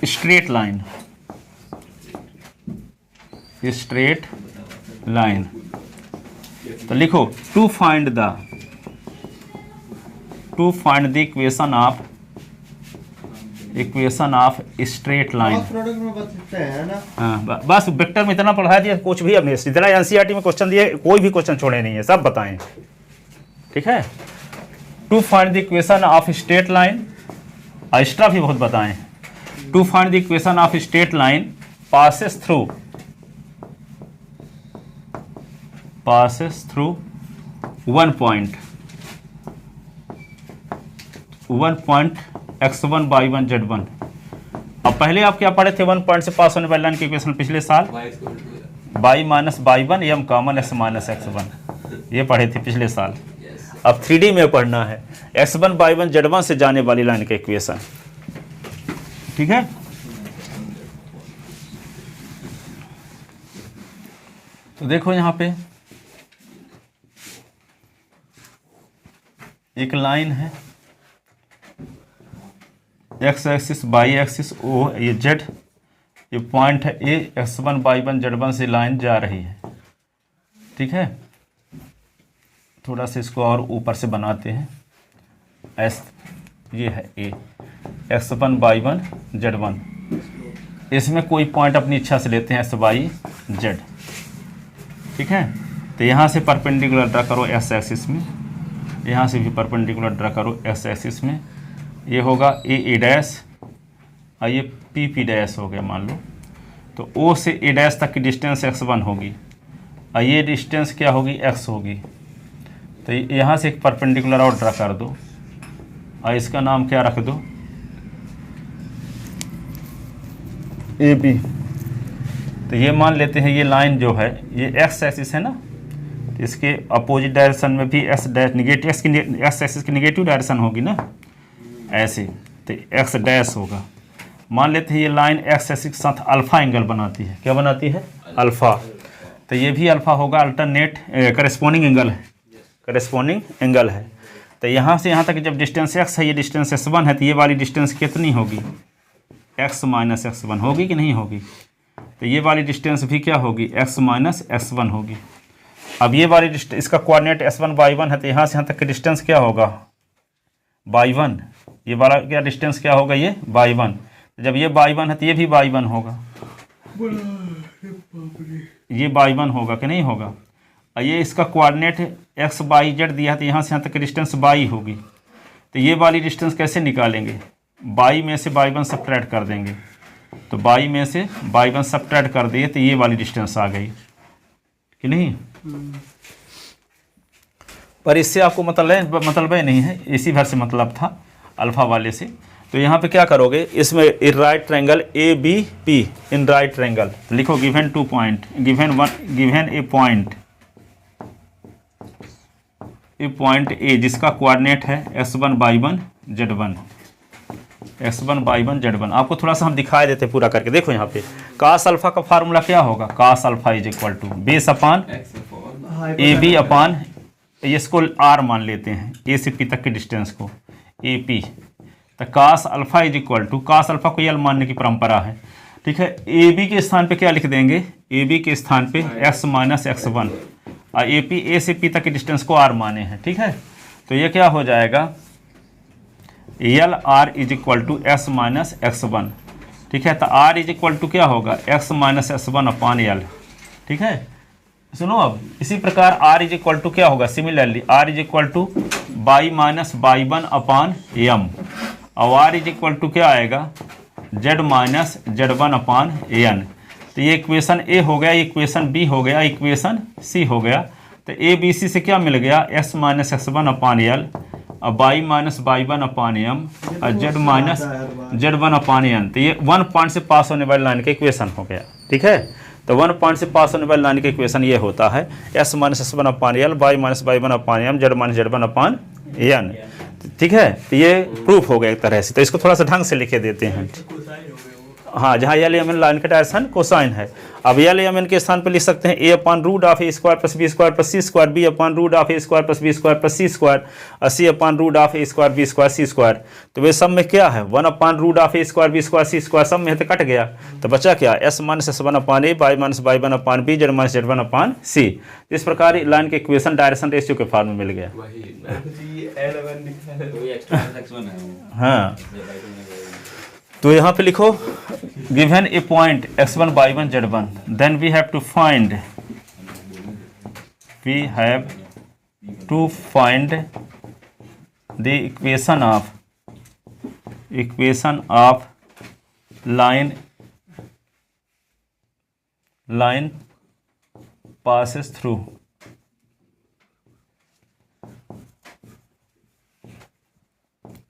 Speaker 1: Straight line, straight line. तो लिखो to find the equation of straight line.
Speaker 3: Product में बताते हैं ना।
Speaker 1: हाँ, बस वेक्टर में इतना पढ़ा दिया, कुछ भी अब इतना एनसीईआरटी में क्वेश्चन दिए, कोई भी क्वेश्चन छोड़े नहीं है, सब बताएं। ठीक है। To find the equation of straight line, extra भी बहुत बताएं। To find the equation of straight line passes through one point x1 y1 z1। अब पहले आप क्या पढ़े थे? 1 पॉइंट से पास होने वाली लाइन की इक्वेशन पिछले साल y minus y1 m common x minus x1, ये पढ़े थे पिछले साल। अब 3D में पढ़ना है x1 y1 z1 से जाने वाली लाइन का इक्वेशन। ठीक है। तो देखो यहाँ पे एक लाइन है, x axis y axis O, ये z, ये पॉइंट है ए, x1 y1 z1 से लाइन जा रही है। ठीक है। थोड़ा सा इसको और ऊपर से बनाते हैं। एस, ये है ए, x1 y1 z1, इसमें कोई पॉइंट अपनी इच्छा से लेते हैं x y z। ठीक है। तो यहाँ से परपेंडिकुलर ड्रा करो s एक्सिस में, यहाँ से भी परपेंडिकुलर ड्रा करो s एक्सिस में। ये होगा ए डैश और ये पी डैश हो गया मान लो। तो ओ से ए डैश तक की डिस्टेंस x1 होगी और ये डिस्टेंस क्या होगी? x होगी। तो यहाँ से एक परपेंडिकुलर और ड्रा कर दो और इसका नाम क्या रख दो? A B. तो ये मान लेते हैं ये लाइन जो है ये x एक्सिस है ना, तो इसके अपोजिट डायरेक्शन में भी s dash negative, x axis की निगेटिव डायरेक्शन होगी ना ऐसे, तो x डैश होगा। मान लेते हैं ये लाइन x एक्सिस के साथ अल्फा एंगल बनाती है। क्या बनाती है? अल्फा। तो ये भी अल्फा होगा, अल्टरनेट करेस्पॉन्डिंग एंगल है, करेस्पॉन्डिंग एंगल है। तो यहाँ से यहाँ तक जब डिस्टेंस x है, ये डिस्टेंस x1 है, तो ये वाली डिस्टेंस कितनी होगी? x माइनस x1 होगी कि नहीं होगी? तो ये वाली डिस्टेंस भी क्या होगी? x माइनस x1 होगी। अब ये वाली इसका कोऑर्डिनेट s1 y1 है, तो यहाँ से यहाँ तक की डिस्टेंस क्या होगा? y1, ये वाला क्या डिस्टेंस क्या होगा, ये y1। जब ये y1 है तो ये भी y1 होगा, ये y1 होगा कि नहीं होगा। और ये इसका कोऑर्डिनेट x y z दिया है तो यहाँ से यहाँ तक डिस्टेंस y होगी। तो ये वाली डिस्टेंस कैसे निकालेंगे, y में से y1 सब्ट्रैक्ट कर देंगे, तो y में से y1 सब्ट्रैक्ट कर दिए तो ये वाली डिस्टेंस आ गई कि नहीं। पर इससे आपको मतलब नहीं है, इसी भर से मतलब था अल्फा वाले से। तो यहाँ पे क्या करोगे, इसमें in right triangle A B P in right triangle, तो लिखो given 2 point, given a point A जिसका कोऑर्डिनेट है x1 y1 z1, x1 y1 z1। आपको थोड़ा सा हम दिखा देते हैं पूरा करके। देखो यहाँ पे cos अल्फा का फार्मूला क्या होगा, cos alpha is equal to base upon A B upon, इसको r मान लेते हैं, ए से पी तक के डिस्टेंस को ए पी। तो cos alpha is equal to, cos alpha को यल मानने की परंपरा है, ठीक है। ए बी के स्थान पे क्या लिख देंगे, ए बी के स्थान पे x माइनस x1, और ए पी ए से पी तक के डिस्टेंस को r माने हैं, ठीक है। तो ये क्या हो जाएगा, यल R is equal to S minus x1, ठीक है। तो r इज इक्वल टू क्या होगा, x माइनस x1 अपान यल, ठीक है। सुनो अब इसी प्रकार r इज इक्वल टू क्या होगा, similarly r is equal to y minus y1 upon m, और r इज इक्वल टू क्या आएगा, z माइनस z1 अपान n। तो ये इक्वेशन ए हो गया, इक्वेशन बी हो गया, इक्वेशन सी हो गया। तो ए बी सी से क्या मिल गया, x माइनस x1 अपान यल, और y minus y1 upon m, और z माइनस z1 अपान n। तो ये 1 पॉइंट से पास होने वाली लाइन का इक्वेशन हो गया, ठीक है। तो 1 पॉइंट से पास होने वाली लाइन का इक्वेशन ये होता है s माइनस s1 अपान यल, y minus y1 upon m, z minus z1 अपान n, ठीक है। तो ये प्रूफ हो गया एक तरह से। तो इसको थोड़ा सा ढंग से लिखे देते हैं, हाँ, जहाँ यल एम एन लाइन का डायरेक्शन कोसाइन है। अब यल एम एन के स्थान पर लिख सकते हैं A upon root of A square plus B square plus C square, B upon root of A square plus B square plus C square, और C upon root of A square B square C square. तो वे सब में क्या है, 1 upon root of A square B square C square, सब में तो कट गया, तो बचा क्या, S minus s1 upon A, y minus y1 upon B, z minus z1 upon C. इस प्रकार लाइन के इक्वेशन डायरेक्शन रेशियो के फॉर्म में मिल गया। हाँ, तो यहाँ पे लिखो given a point x1 y1 z1, then we have to find the equation of line passes through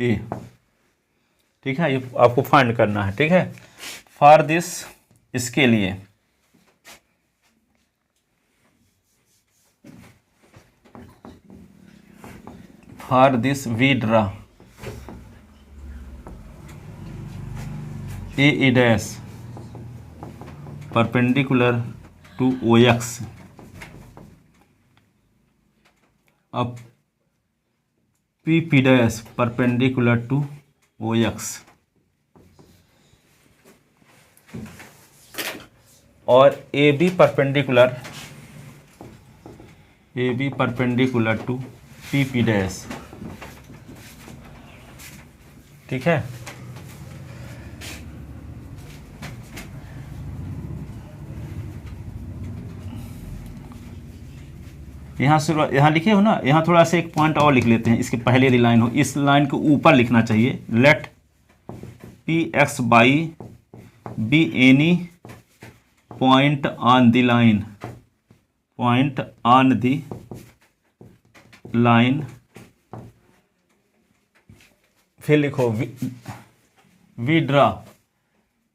Speaker 1: A, ठीक है। ये आपको फाइंड करना है, ठीक है। फॉर दिस, इसके लिए for this we draw A dash perpendicular to OX, अब P dash perpendicular to OX, और AB perpendicular to PP dash, ठीक है। यहाँ लिखे हो ना, यहाँ थोड़ा सा एक पॉइंट और लिख लेते हैं, इसके पहले यदि लाइन हो, इस लाइन को ऊपर लिखना चाहिए, late PX by be any point on the line, फिर लिखो we draw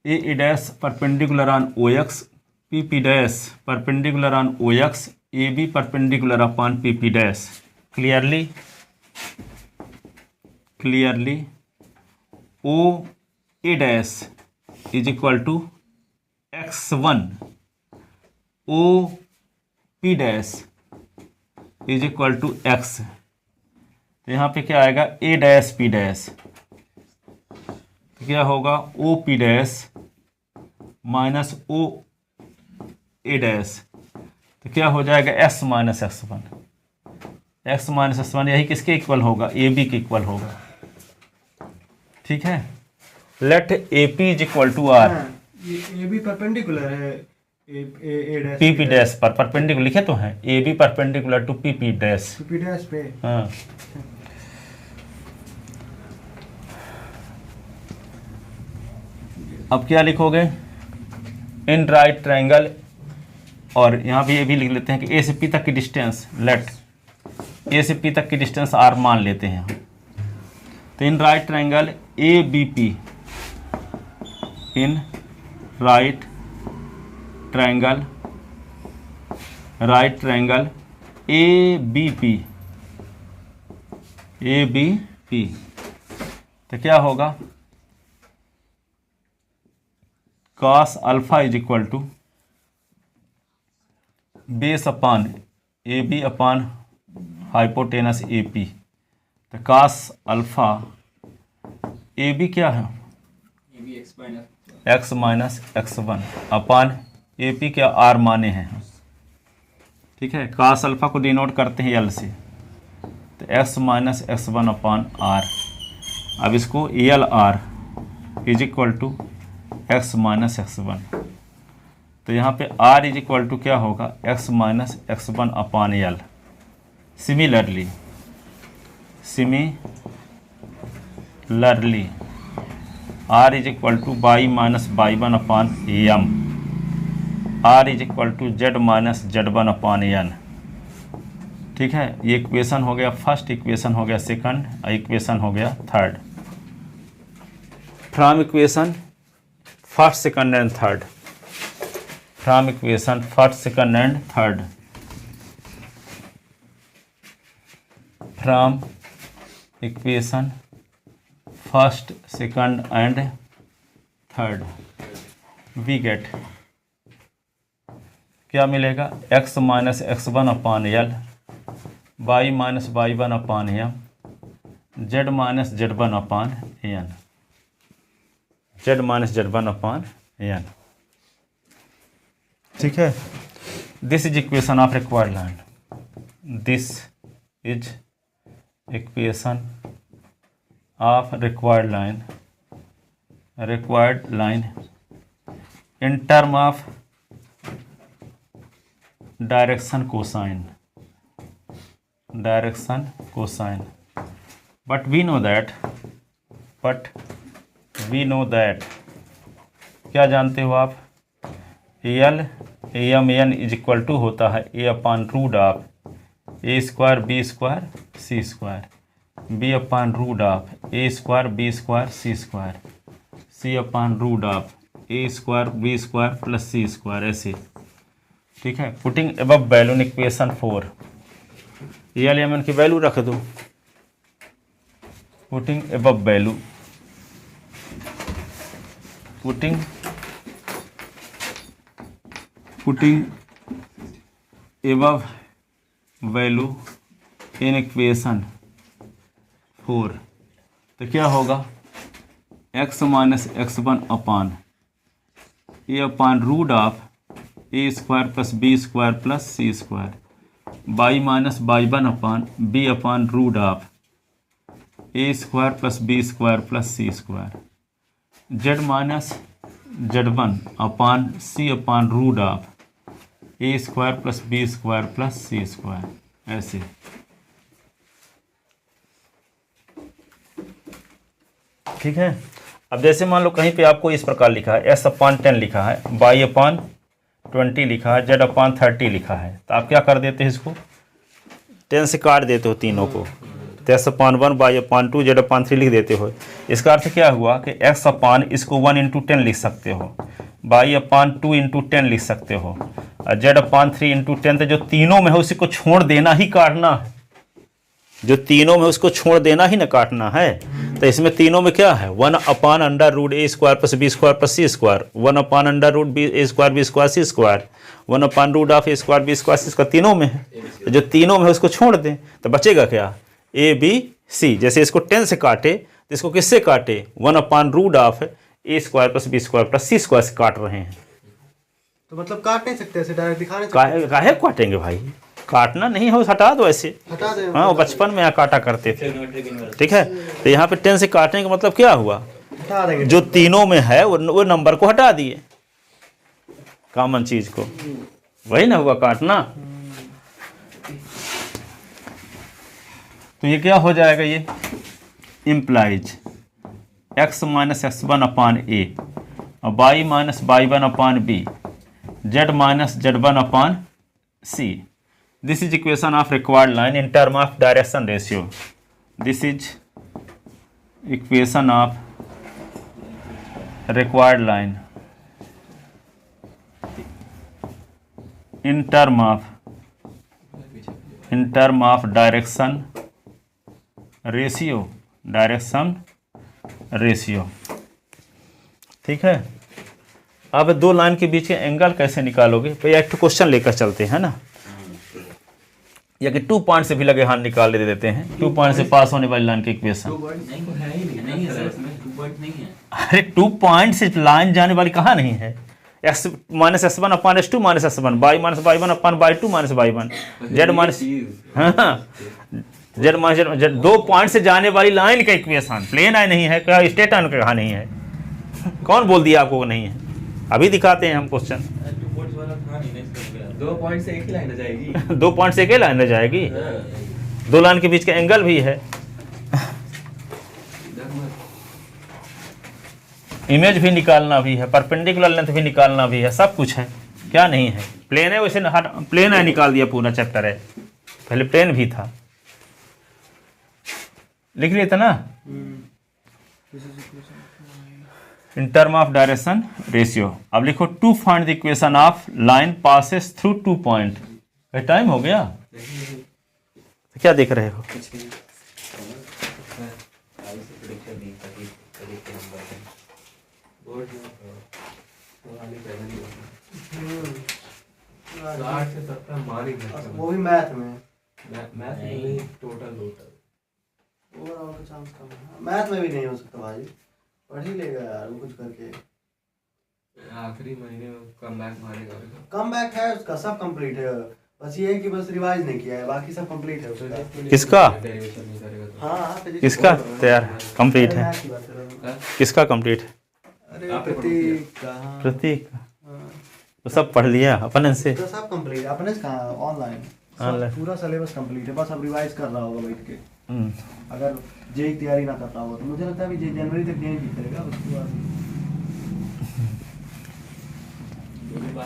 Speaker 1: A dash perpendicular on OX, PP dash perpendicular on OX, AB perpendicular upon PP dash. Clearly OA dash is equal to x1, OP dash is equal to x। तो यहाँ पे क्या आएगा, A dash P dash, तो क्या होगा OP dash minus OA dash, तो क्या हो जाएगा x minus x1। x minus x1 यही किसके इक्वल होगा, AB के इक्वल होगा, ठीक है, let A P is equal to R,
Speaker 3: ये भी परपेंडिकुलर है A dash
Speaker 1: P P dash पर, परपेंडिकुलर लिखे तो हैं, A B perpendicular to P P dash,
Speaker 3: P dash पे।
Speaker 1: हाँ। अब क्या लिखोगे, इन राइट ट्रायंगल, और यहाँ भी ये भी लिख लेते हैं कि ए से पी तक की डिस्टेंस, लेट ए से पी तक की डिस्टेंस आर मान लेते हैं हम। तो in right triangle A B P, in right triangle A B P, तो क्या होगा, cos alpha is equal to base upon A B upon hypotenuse A P. तो cos अल्फा ए बी क्या है, X minus x one upon A P क्या R माने हैं, ठीक है। cos अल्फा को डिनोट करते हैं एल से, तो X minus x one upon R. अब इसको L R is equal to X minus x one, तो यहाँ पे r इज इक्वल टू क्या होगा, X minus x one upon L. Similarly r is equal to Y minus Y one upon M, r is equal to Z minus Z one upon N, ठीक है। ये equation हो गया first, equation हो गया second, और equation हो गया third. From equation first second and third, from equation first second and third, from equation first second and third, we get क्या मिलेगा, X minus x one upon L, Y minus Y one upon M, Z minus Z one upon N, Z minus Z one upon N, ठीक है। This is equation of required line, this is equation of required line in term of direction cosine, but we know that, क्या जानते हो आप, L M N is equal to होता है A upon root of A square B square C square, B upon root of A square B square C upon root of A square B square plus C square, ऐसे, ठीक है। Putting above value in equation 4, L M N की value रख दो, putting above value, putting above value in equation 4, तो क्या होगा, X minus x one upon A upon root of A square plus B square plus C square, Y minus Y one upon B upon root of A square plus B square plus C square, Z minus Z one upon C upon root of A square plus B square plus C square, ऐसे, ठीक है। अब जैसे मान लो कहीं पे आपको इस प्रकार लिखा है, एस अपान 10 लिखा है, बाई अपान 20 लिखा है, जेड अपान 30 लिखा है, तो आप क्या कर देते हैं, इसको 10 से काट देते हो तीनों को, तो S upon 1 by upon 2 Z upon 3 लिख देते हो। इसका अर्थ क्या हुआ कि एक्स अपान इसको 1 इंटू 10 लिख सकते हो, बाई अपान 2 इंटू 10 लिख सकते हो, और जेड अपान 3 इंटू 10, तो जो तीनों में है उसी को छोड़ देना ही काटना है, जो तीनों में उसको छोड़ देना ही ना काटना है। तो इसमें तीनों में क्या है, 1 upon under root A square plus B square plus C square, 1 upon under root B A square B square C square, 1 upon root of A square B square C square, तीनों में है, तो जो तीनों में है उसको छोड़ दें, तो बचेगा क्या, ए बी सी। जैसे इसको 10 से काटे तो इसको किससे काटे, 1 upon root of A square plus B square plus C square से काट रहे हैं।
Speaker 3: तो मतलब काट नहीं सकते, ऐसे डायरेक्ट दिखा नहीं सकते,
Speaker 1: काहे काटेंगे भाई, काटना नहीं है, हटा दो ऐसे।
Speaker 3: हटा दे।
Speaker 1: हाँ, वो बचपन में यहाँ काटा करते थे। ठीक है, तो यहाँ पे 10 से काटने का मतलब क्या हुआ,
Speaker 3: हटा देंगे।
Speaker 1: जो तीनों में है वो नंबर को हटा दिए, कॉमन चीज को, वही ना हुआ काटना। तो ये क्या हो जाएगा, ये implies x minus x1 upon A और y minus y1 upon B, z minus z1 upon C. This is equation of required line in term of direction ratio. This is equation of required line in term of direction ratio। ठीक है, अब दो line के बीच के angle कैसे निकालोगे, भैया एक क्वेश्चन लेकर चलते हैं ना, या कि 2 पॉइंट से भी लगे हाथ निकाल देते हैं, 2 पॉइंट से पास होने वाली लाइन की इक्वेशन। अरे 2 पॉइंट से लाइन जाने वाली कहाँ नहीं है, x minus s1 upon s2 minus s1, y minus y1 upon y2 minus y1, z minus, हाँ z माइनस z, 2 पॉइंट से जाने वाली लाइन का इक्वेशन प्लेन आई नहीं है, क्या स्ट्रेट लाइन का कहाँ नहीं है, कौन बोल दिया आपको नहीं है, अभी दिखाते हैं हम क्वेश्चन।
Speaker 2: 2 पॉइंट से एक ही लाइन आ जाएगी।
Speaker 1: 2 पॉइंट से एक ही लाइन आ जाएगी, 2 लाइन के बीच का एंगल भी है, इमेज भी निकालना भी है, परपेंडिकुलर लेंथ भी निकालना भी है, सब कुछ है, क्या नहीं है। प्लेन है वैसे प्लेन है, निकाल दिया, पूरा चैप्टर है, पहले प्लेन भी था, लिख लिए थे ना। In term of direction ratio, अब लिखो to find the equation of line passes through 2 point. Time हो गया, तो क्या देख रहे हो,
Speaker 3: वो भी मैथ में,
Speaker 2: टोटल
Speaker 3: ओवरऑल का चांस कम है, मैथ में भी नहीं हो सकता भाई, पढ़ ही लेगा यार वो कुछ करके,
Speaker 2: आखिरी महीने में कम बैक मारेगा।
Speaker 3: कम बैक है उसका, सब कंप्लीट है, बस ये है कि बस रिवाइज नहीं किया है, बाकी सब कंप्लीट है उसका।
Speaker 1: किसका?
Speaker 2: डेरिवेशन नहीं करेगा तो।
Speaker 3: हाँ
Speaker 1: किसका तैयार कंप्लीट है, किसका कंप्लीट है,
Speaker 3: अरे प्रतीक का, हाँ।
Speaker 1: प्रतीक तो सब पढ़ लिया अपन से,
Speaker 3: तो सब कंप्लीट, अपने से कहाँ ऑनलाइन, पूरा सिलेबस कंप्लीट है, बस अब रिवाइज कर रहा होगा बैठ के। अगर जेई तैयारी ना करता होगा तो मुझे लगता है अभी जनवरी तक जेई जीत करेगा, उसके बाद।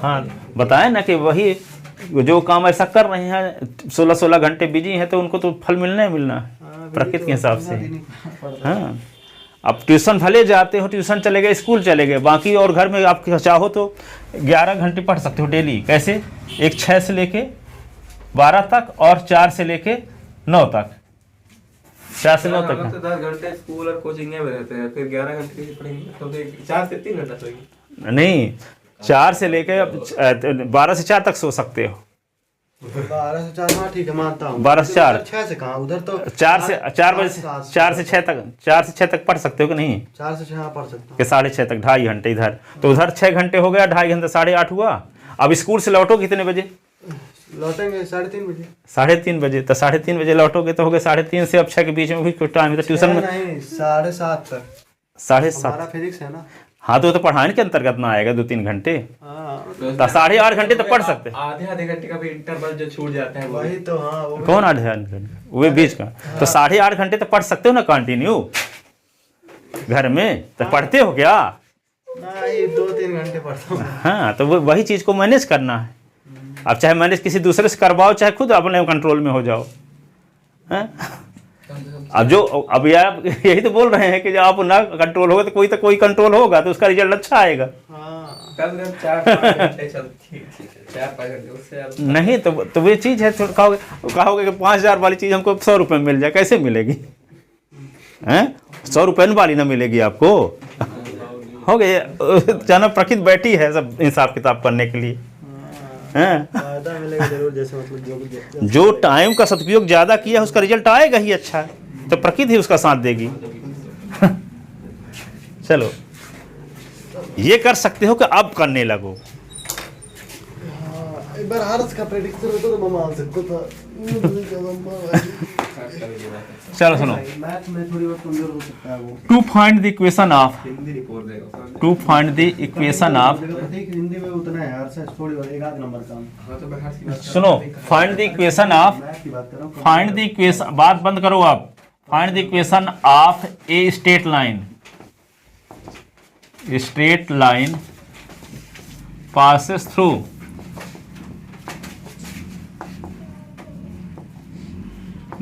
Speaker 1: हाँ बताएं ना कि वही जो काम ऐसा कर रहे हैं 16-16 घंटे बिजी हैं, तो उनको तो फल मिलना ही मिलना है प्रकृति के हिसाब से। हाँ, अब ट्यूशन भले जाते हो, ट्यूशन चले गए, स्कूल चले गए, बाकी और घर में आप चाहो तो 11 घंटे पढ़ सकते हो डेली। कैसे, एक 6 से लेके 12 तक और 4 से लेके 9 तक, 4 से 9 तक।
Speaker 2: तो 10 घंटे स्कूल और कोचिंग में रहते हैं, फिर 11 घंटे की पढ़ेंगे, तो 4 से 3 घंटा सोएंगे।
Speaker 1: नहीं, 4 से लेके 12 से 4 तक सो सकते हो।
Speaker 3: 12 से 4, हाँ ठीक है मानता हूँ।
Speaker 1: 12 से 4,
Speaker 3: 6 से कहाँ, उधर तो
Speaker 1: 4 से 4 बजे 4 से 6 तक, 4 से 6 तक पढ़ सकते हो कि नहीं?
Speaker 3: 4 से 6 पढ़ सकता हूँ
Speaker 1: कि 6:30 तक, 2.5 घंटे इधर, तो उधर 6 घंटे हो गया, 2.5 घंटे 8:30 हुआ। अब स्कूल से लौटो कितने बजे?
Speaker 3: लौटेंगे 3:30 बजे।
Speaker 1: 3:30 बजे, तो 3:30 बजे लौटोगे तो हो गए 3:30 से अब 6 के बीच में भी कुछ टाइम है, तो ट्यूशन में
Speaker 3: नहीं 7:30 तक,
Speaker 1: 7:30।
Speaker 3: हमारा फिजिक्स है ना।
Speaker 1: हाँ, तो पढ़ाने के अंतर्गत ना आएगा 2-3 घंटे,
Speaker 3: हाँ
Speaker 1: तो 8.5 घंटे तो पढ़ सकते।
Speaker 2: आधे घंटे का भी इंटरवल जो छूट जाता है
Speaker 3: वही तो। हाँ वो
Speaker 1: कौन 8.5 घंटे, वो बीच का, तो 8.5 घंटे तो पढ़ सकते हो ना कंटिन्यू घर में, तो पढ़ते हो क्या?
Speaker 3: नहीं 2-3 घंटे पढ़ता हूँ।
Speaker 1: हाँ, तो वही चीज़ को मैनेज करना है। अब चाहे मैनेज किसी दूसरे से करवाओ, चाहे खुद अपने कंट्रोल में हो जाओ। अब यार यही तो बोल रहे हैं कि जब आप ना कंट्रोल होगा तो कोई कंट्रोल होगा, तो उसका रिजल्ट अच्छा आएगा। नहीं तो वे चीज़ है, कहोगे कि 5,000 वाली चीज़ हमको 100 रुपये में मिल जाए, कैसे मिलेगी? हैं, 100 रुपये वाली ना मिलेगी आपको। हो गए जाना, प्रकृति बैठी है सब हिसाब किताब करने के लिए।
Speaker 3: जरूर, जैसे मतलब
Speaker 1: जो टाइम का सदुपयोग ज़्यादा किया उसका रिजल्ट आएगा ही अच्छा, तो प्रकृति ही उसका साथ देगी। चलो, ये कर सकते हो कि अब करने लगो।
Speaker 3: एक बार हार्स का प्रेडिक्शन होता तो मैं मान सकता था।
Speaker 1: चलो सुनो,
Speaker 3: मैथ में थोड़ी बहुत कमजोर हो सकता है वो।
Speaker 1: To find the equation of,
Speaker 2: Hindi report देगा
Speaker 1: to find the equation of,
Speaker 3: Hindi में उतना है हर्ष, थोड़ी और एक आध नंबर कम।
Speaker 2: हाँ तो मैं हर चीज
Speaker 1: सुनो, find the equation of,
Speaker 3: math की बात कर रहा हूँ।
Speaker 1: फाइंड द इक्वेशन, बात बंद करो आप, find the equation of a straight line, straight line passes through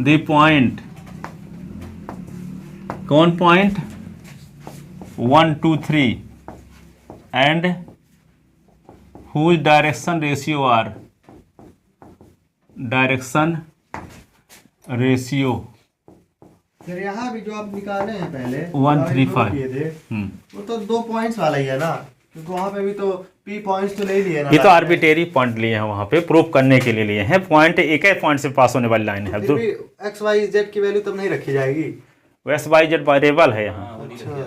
Speaker 1: the point, कौन point 1 2 3 and whose direction ratio are, direction ratio
Speaker 3: फिर यहाँ भी जो आप निकाले हैं पहले
Speaker 1: 1 3 5,
Speaker 3: किए थे, वो तो 2 पॉइंट्स वाला ही है ना, क्योंकि वहाँ पे भी तो पी पॉइंट्स तो ले लिए ना।
Speaker 1: ये तो आर्बिट्रेरी पॉइंट लिए हैं वहां पे, प्रूफ करने के लिए लिए हैं। पॉइंट एक ही पॉइंट से पास होने वाली लाइन है।
Speaker 3: फिर भी एक्स वाई जेड की वैल्यू तब नहीं रखी जाएगी।
Speaker 1: वो एक्स वाई जेड वेरिएबल है, यहाँ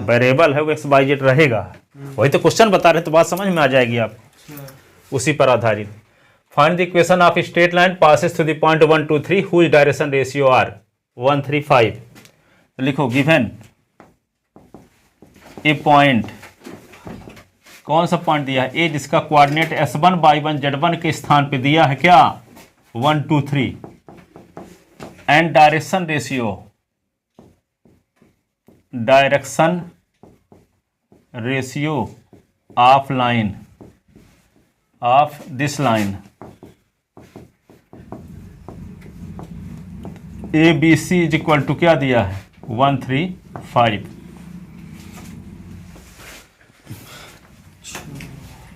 Speaker 1: वेरिएबल है, वो एक्स वाई जेड रहेगा। वही तो क्वेश्चन बता रहे, तो बात समझ में आ जाएगी आप, उसी पर आधारित। Find the equation of straight line passes through the point 1 2 3 whose direction ratio are 1 3 5। लिखो गिवन ए पॉइंट, कौन सा पॉइंट दिया है, ए, जिसका कोऑर्डिनेट s1 y1 z1 के स्थान पे दिया है क्या 1 2 3, and direction ratio, direction ratio of line, of this line A B C is equal to क्या दिया है 1 3 5।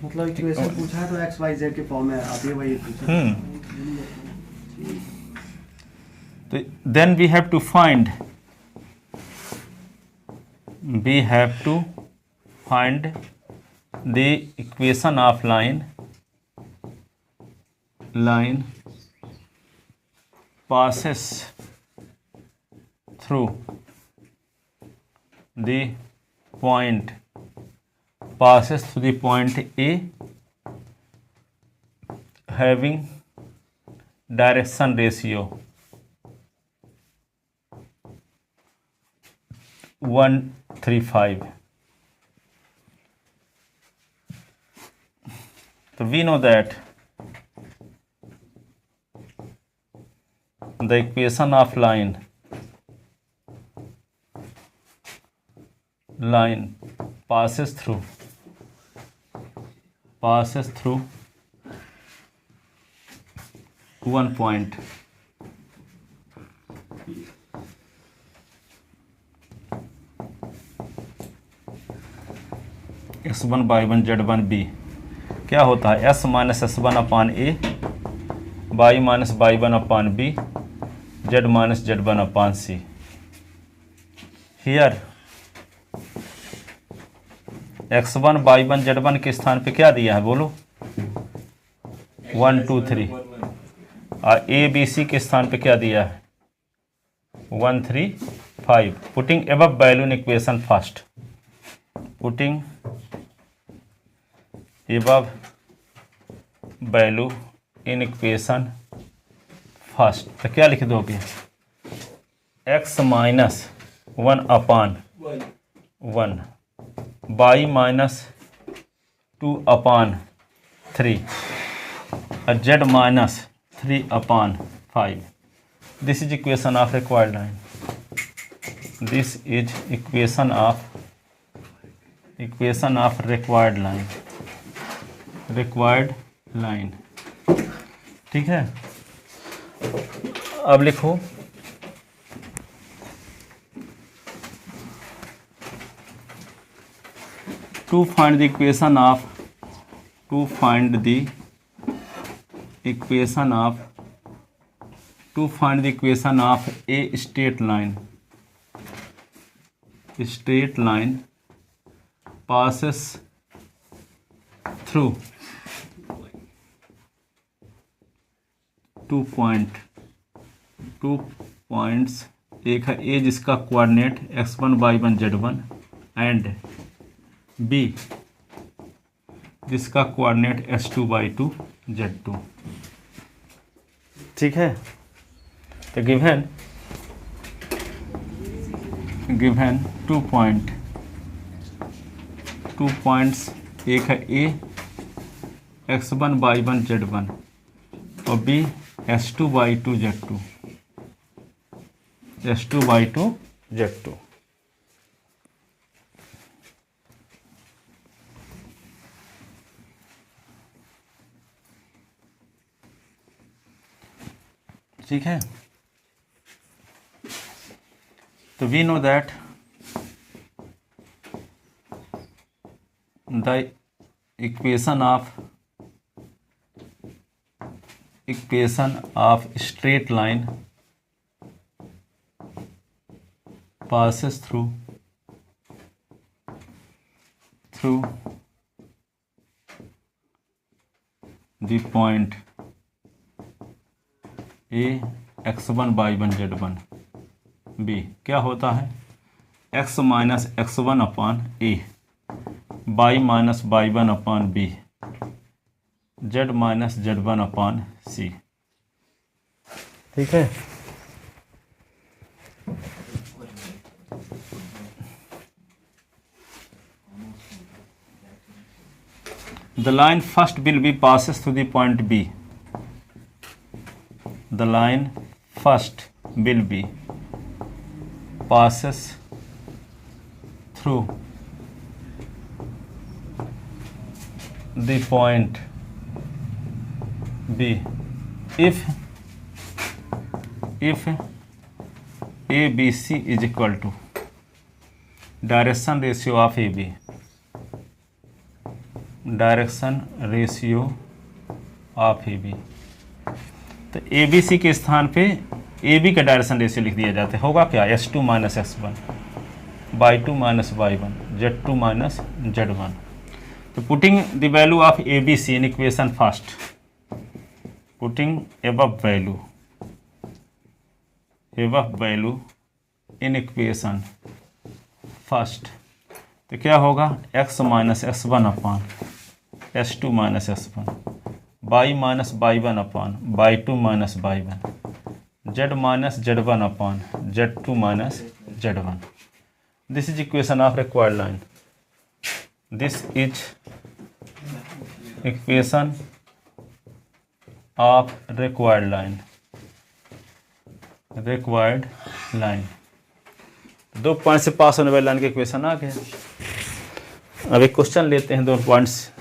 Speaker 3: मतलब इक्वेशन पूछा है तो एक्स वाई जेड के फॉर्म में आती है, वही पूछा।
Speaker 1: तो then we have to find, we have to find the equation of line, line passes through the point, passes through the point A having direction ratio 1 3 5. So we know that the equation of line passes through one point, x1 y1 z1 b। क्या होता है s minus s1 upon a, y minus y1 upon b, z minus z1 upon c। Here x1 y1 z1 के स्थान पे क्या दिया है बोलो 1 2 3, और a b c के स्थान पे क्या दिया है 1 3 5। Putting above value in equation first, putting above value in equation first, तो क्या लिख दोगे x minus 1 upon 1, y minus 2 upon 3, और z minus 3 upon 5। This is equation of required line, this is equation of required line, required line. ठीक है, अब लिखो to find the equation of a straight line passes through 2 points, एक है A जिसका coordinate x1 y1 z1 and B जिसका coordinate s2 y2 z2। ठीक है, तो गिवन 2 पॉइंट्स, एक है ए x1 y1 z1 और B s2 y2 z2, s2 y2 z2। ठीक है, तो we know that the equation of straight line passes through the point A x1 y1 z1 b क्या होता है x minus x1 upon a, y minus y1 upon b, z minus z1 upon c। ठीक है, the line first will be passes through the point B. The line first will be passes through the point B if ABC is equal to direction ratio of AB, direction ratio of A B. तो A B C के स्थान पे A B का direction ratio लिख दिया जाता है, होगा क्या s2 minus x1, y2 minus y1, z2 minus z1। तो putting the value of A B C in equation first, putting above value in equation first, तो क्या होगा x minus x1 upon s2 minus s1, y minus y1 upon y2 minus y1, z minus z1 upon z2 minus z1। This is equation of required line, this is equation of required line. 2 point से pass होने वाली line के equation आ गया। अब एक question लेते हैं 2 points.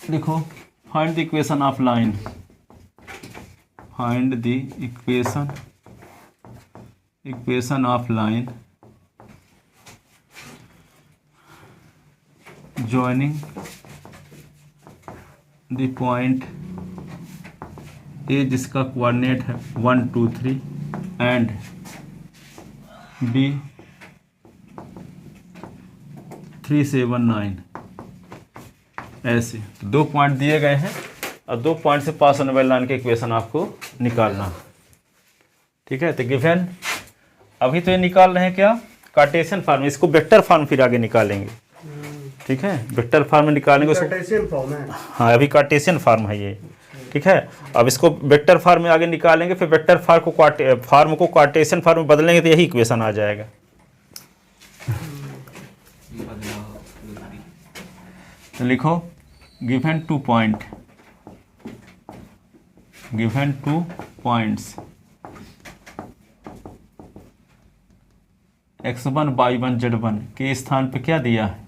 Speaker 1: देखो, find the equation of line, find the equation of line joining the point A जिसका कोऑर्डिनेट है 1 2 3 एंड B 3 7 9, ऐसे 2 पॉइंट दिए गए हैं और 2 पॉइंट से पास होने वाली लाइन के इक्वेशन आपको निकालना। ठीक है, तो गिवन अभी तो ये निकाल रहे हैं क्या कार्टेशियन फॉर्म, इसको वेक्टर फॉर्म फिर आगे निकालेंगे। ठीक है, वेक्टर फॉर्म में निकालेंगे उसको,
Speaker 3: कार्टेशियन फॉर्म है।
Speaker 1: हाँ, अभी कार्टेशियन फॉर्म है ये। ठीक है, अब इसको वेक्टर फॉर्म में आगे निकालेंगे, फिर वेक्टर फॉर्म को कार्टेशियन फॉर्म में बदलेंगे तो यही इक्वेशन आ जाएगा। तो लिखो given 2 points x1 y1 z1 के स्थान पे क्या दिया है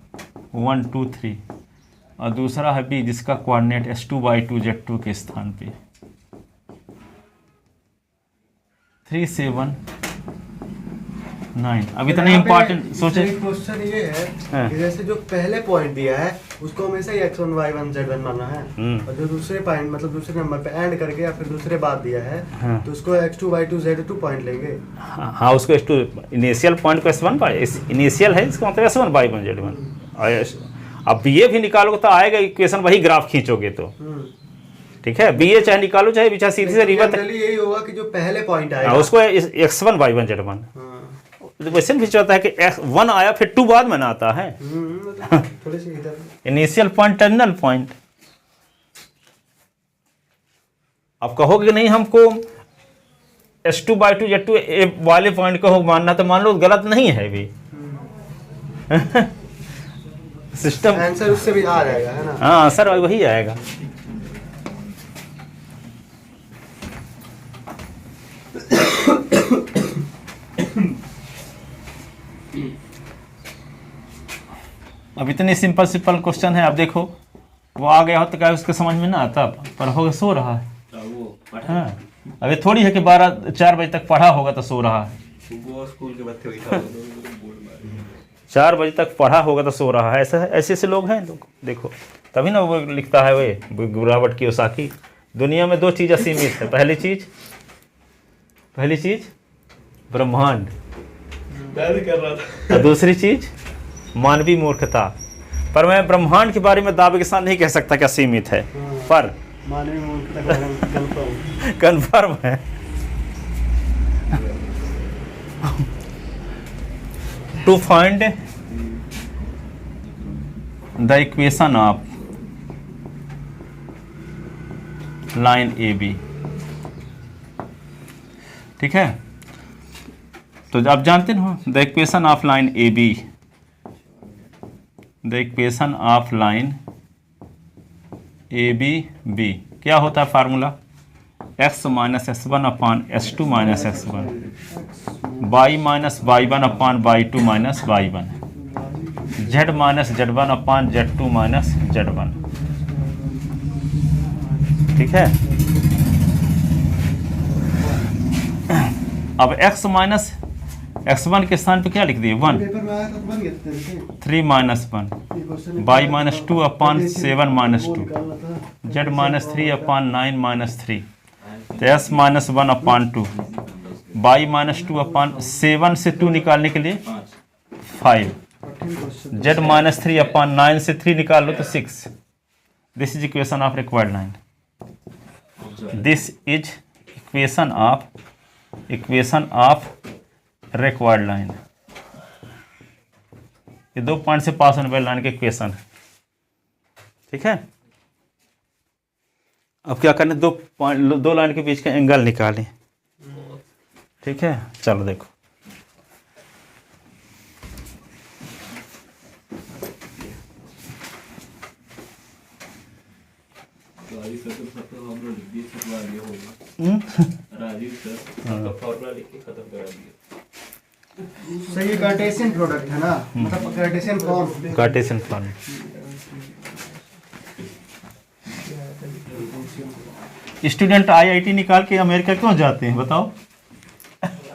Speaker 1: 1 2 3, और दूसरा है B जिसका कोऑर्डिनेट s2 y2 z2 के स्थान पे 3 7 9। अभी तो नहीं इम्पोर्टेंट सोचे।
Speaker 3: क्वेश्चन ये है कि जैसे जो पहले पॉइंट दिया है उसको हमेशा ही x1 y1 z1 मानना है, और जो दूसरे पॉइंट मतलब दूसरे नंबर पे ऐड करके या फिर दूसरे बात दिया है तो उसको x2 y2 z2 पॉइंट लेंगे।
Speaker 1: हाँ, उसको s2 इनिशियल पॉइंट को s1 इनिशियल है, इसका मतलब s1 y1 z1। अब बीए भी निकालोगे तो आएगा इक्वेशन, वही ग्राफ खींचोगे तो। ठीक है, बीए चाहे निकालो चाहे पीछे सीधी से रिवर्स,
Speaker 3: यही होगा कि जो पहले पॉइंट आएगा
Speaker 1: उसको x1 y1 z1। क्वेश्चन भी चाहता है कि 1 आया फिर 2 बाद में ना आता है।
Speaker 3: थोड़ी सी इधर
Speaker 1: इनिशियल पॉइंट टर्मिनल पॉइंट, आप कहोगे कि नहीं हमको S2/2 Z2 ए वाले पॉइंट को मानना, तो मान लो गलत नहीं है भी। सिस्टम
Speaker 3: आंसर उससे भी आ जाएगा, है ना।
Speaker 1: हाँ आंसर वही आएगा। अब इतने सिंपल सिंपल क्वेश्चन है। अब देखो वो आ गया हो तो क्या उसके समझ में ना आता, पर होगा सो रहा है। हाँ अब ये थोड़ी है कि 4 बजे तक पढ़ा होगा तो सो रहा है।
Speaker 2: स्कूल के बच्चे बैठा
Speaker 1: 4 बजे तक पढ़ा होगा तो सो रहा है। ऐसा है, ऐसे ऐसे लोग हैं लोग। देखो तभी ना वो लिखता है वे रॉबर्ट कियोसाकी, दुनिया में 2 चीज़ असीमित है। पहली चीज़ ब्रह्मांड,
Speaker 2: कर रहा था।
Speaker 1: और दूसरी चीज़ मानवीय मूर्खता। पर मैं ब्रह्मांड के बारे में दावे के साथ नहीं कह सकता कि असीमित है, पर
Speaker 3: मानवीय मूर्खता
Speaker 1: कन्फर्म है। To find the equation of line A B, ठीक है। तो आप जानते हो the equation of line A B, the equation of line A B B क्या होता है formula? x minus S1 upon S2 minus S1, y minus Y1 upon Y2 minus Y1, z minus Z1 upon Z2 minus Z1, ठीक है। अब x minus x1 के स्थान पे क्या लिख दिए? 1,
Speaker 3: पेपर में आया था तो बन गया था तेरे से।
Speaker 1: 3 माइनस 1, y माइनस 2 अपान 7 माइनस 2, z माइनस 3 अपान 9 माइनस 3, तो s माइनस 1 अपान 2, y माइनस 2 अपान 7 से 2 निकालने के लिए 5, z माइनस 3 अपान 9 से 3 निकाल लो तो 6। This is equation of required line. This is equation of required line. ये 2 पॉइंट से पास होने वाली लाइन के इक्वेशन है, ठीक है। अब क्या करना, 2 लाइन के बीच का एंगल निकालें, ठीक है। चलो देखो
Speaker 2: राजीव सर फॉर्मूला लिख के खत्म करा दिया।
Speaker 3: सही, ये कार्टेशियन प्रोडक्ट है ना, मतलब Cartesian form.
Speaker 1: Cartesian form. Student IIT निकाल के अमेरिका क्यों जाते हैं बताओ?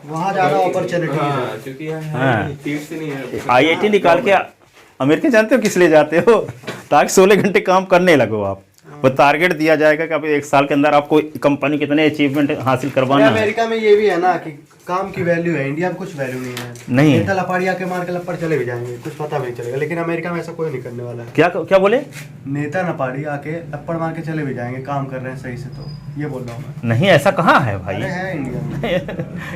Speaker 3: वहाँ ज़्यादा अपॉर्चुनिटी है।
Speaker 2: क्योंकि
Speaker 1: हाँ।
Speaker 2: फीस नहीं है।
Speaker 1: IIT निकाल के अमेरिका जानते हो किस लिए जाते हो? ताकि 16 घंटे काम करने लगो आप। वो टारगेट दिया जाएगा कि आप 1 साल के अंदर आपको कंपनी कितने अचीवमेंट हासिल करवाना है।
Speaker 3: अमेरिका में ये भी है ना कि काम की वैल्यू है, इंडिया में कुछ वैल्यू नहीं है।
Speaker 1: नहीं
Speaker 3: नेता लपाड़िया के मार के लपड़ चले भी जाएंगे, कुछ पता भी नहीं चलेगा, लेकिन अमेरिका में ऐसा कोई नहीं करने वाला है।
Speaker 1: क्या बोले?
Speaker 3: नेता लपाड़ी आके लपड़ मार के चले भी जाएंगे, काम कर रहे हैं सही से, तो ये बोल रहा हूँ मैं।
Speaker 1: नहीं ऐसा कहाँ है भाई?
Speaker 3: अरे है इंडिया में।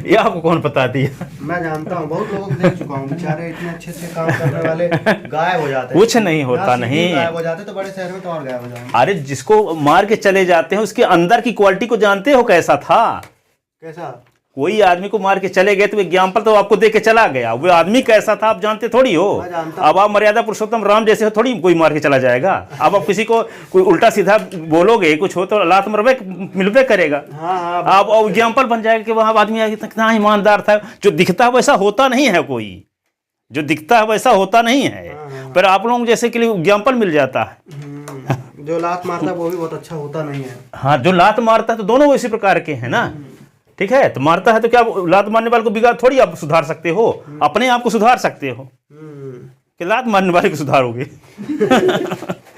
Speaker 1: ये आपको कौन बता दिया?
Speaker 3: मैं जानता हूँ, बहुत लोगों को देख चुका हूँ, बेचारे इतने अच्छे से काम करने वाले गायब हो जाते हैं।
Speaker 1: कुछ नहीं होता,
Speaker 3: यहाँ
Speaker 1: नहीं
Speaker 3: गायब हो जाते तो बड़े शहर में तो और गायब हो जाएंगे।
Speaker 1: अरे जिसको मार के चले जाते हैं उसके अंदर की क्वालिटी को जानते हो कैसा था?
Speaker 3: कैसा?
Speaker 1: कोई आदमी को मार के चले गए तो एग्जाम्पल तो आपको दे के चला गया, वो आदमी कैसा था आप जानते थोड़ी हो। अब आप मर्यादा पुरुषोत्तम राम जैसे हो थोड़ी कोई मार के चला जाएगा। अब आप किसी को कोई उल्टा सीधा बोलोगे कुछ हो तो लात मिलबे करेगा।
Speaker 3: हाँ,
Speaker 1: आप एग्जाम्पल बन जाएगा कि वहाँ आदमी कितना ईमानदार था। जो दिखता है वैसा होता नहीं है, कोई जो दिखता है वैसा होता नहीं है। पर आप लोग जैसे के लिए एग्जाम्पल मिल जाता है।
Speaker 3: जो लात मारता है वो भी बहुत अच्छा होता नहीं है।
Speaker 1: हाँ, जो लात मारता है तो दोनों इसी प्रकार के हैं ना, ठीक है। तो मारता है तो क्या लात मारने वाले को बिगाड़ थोड़ी आप सुधार सकते हो, अपने आप को सुधार सकते हो कि लात मारने वाले को सुधारोगे?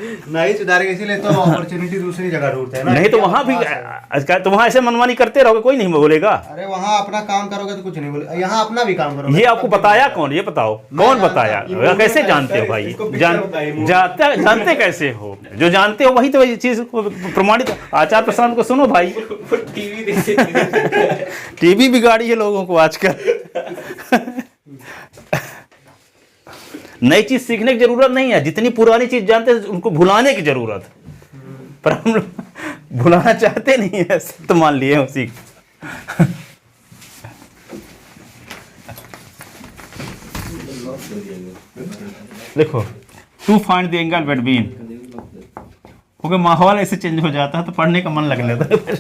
Speaker 3: नहीं सुधारेगा, इसीलिए तो अपॉर्चुनिटी दूसरी जगह ढूंढते हैं ना।
Speaker 1: नहीं तो वहां भी तो वहां ऐसे मनमानी करते रहोगे, कोई नहीं बोलेगा।
Speaker 3: अरे वहाँ अपना काम करोगे तो कुछ नहीं बोले, यहाँ अपना भी काम करोगे।
Speaker 1: ये आपको बताया कौन? ये बताओ कौन बताया? कैसे जानते हो भाई? जानते कैसे हो? जो जानते हो वही तो ये चीज प्रमाणित। आचार प्रसाद को सुनो भाई, टीवी बिगाड़ी है लोगों को आजकल। नई चीज सीखने की जरूरत नहीं है, जितनी पुरानी चीज जानते हैं उनको भुलाने की जरूरत है। पर हम भुलाना चाहते नहीं है, तो मान लिए उसी को। देखो to find the angle between, क्योंकि माहौल ऐसे चेंज हो जाता है तो पढ़ने का मन लगने लगता है।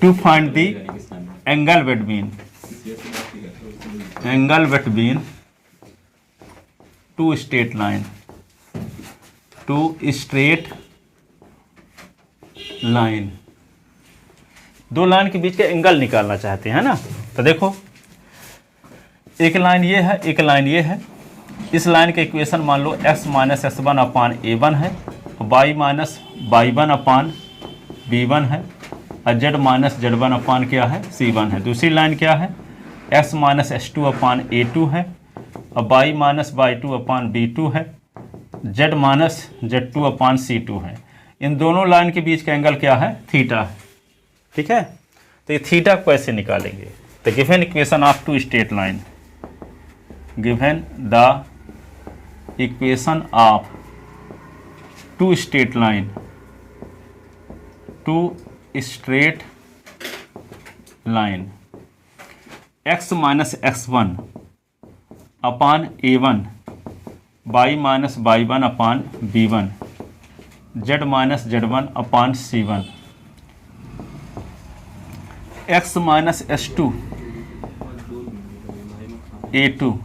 Speaker 1: To find the angle between, angle between two straight line, two straight line, दो लाइन के बीच का एंगल निकालना चाहते हैं ना। तो देखो एक लाइन ये है, एक लाइन ये है। इस लाइन का इक्वेशन मान लो x minus S one upon ए वन है, y minus Y one upon B one है, और z minus Z one upon क्या है, सी वन है। दूसरी लाइन क्या है, x minus x two upon ए टू है, और y minus y two upon b two है, z minus z two upon c two है। इन दोनों लाइन के बीच का एंगल क्या है, थीटा है। ठीक है, तो ये थीटा को कैसे निकालेंगे, तो given equation of two straight line, given the equation of two straight line, two straight line, x minus x one upon A one, y minus Y one upon B one, z minus Z one upon c one, x minus x two a two,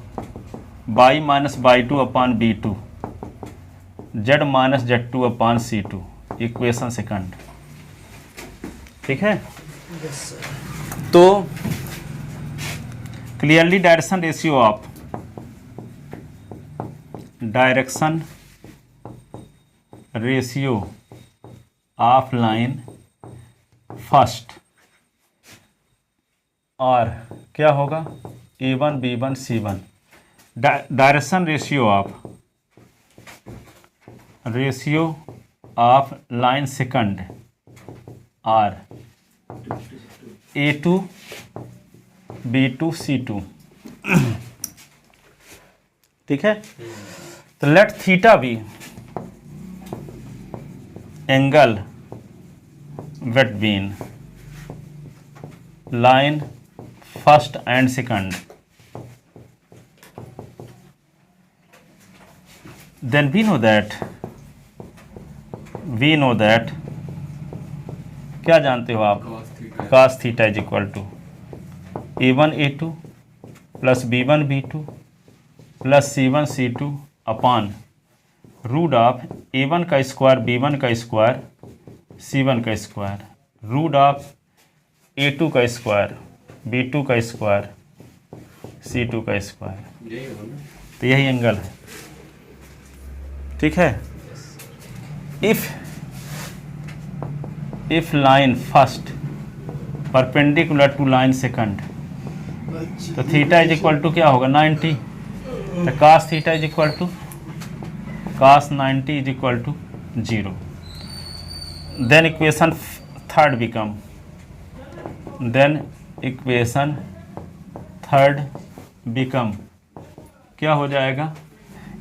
Speaker 1: y minus y two upon b two, Z minus z two upon c two, equation second. ठीक है, तो clearly direction ratio of, direction ratio of line first, और क्या होगा, A one B one C one. Direction ratio of line second are A two B two C two. ठीक है, तो let theta be angle between line first and second, then we know that क्या जानते हो आप, cos theta is equal to A one A two plus B one B two plus C one C two upon root of A one का square b one का square c one का square, root of a two का square b two का square c two का square. तो यही angle है। ठीक है, if line first perpendicular to line second, तो थीटा इज इक्वल टू क्या होगा, 90। तो cos theta is equal to cos 90 is equal to 0। Then equation third become, then equation third become क्या हो जाएगा,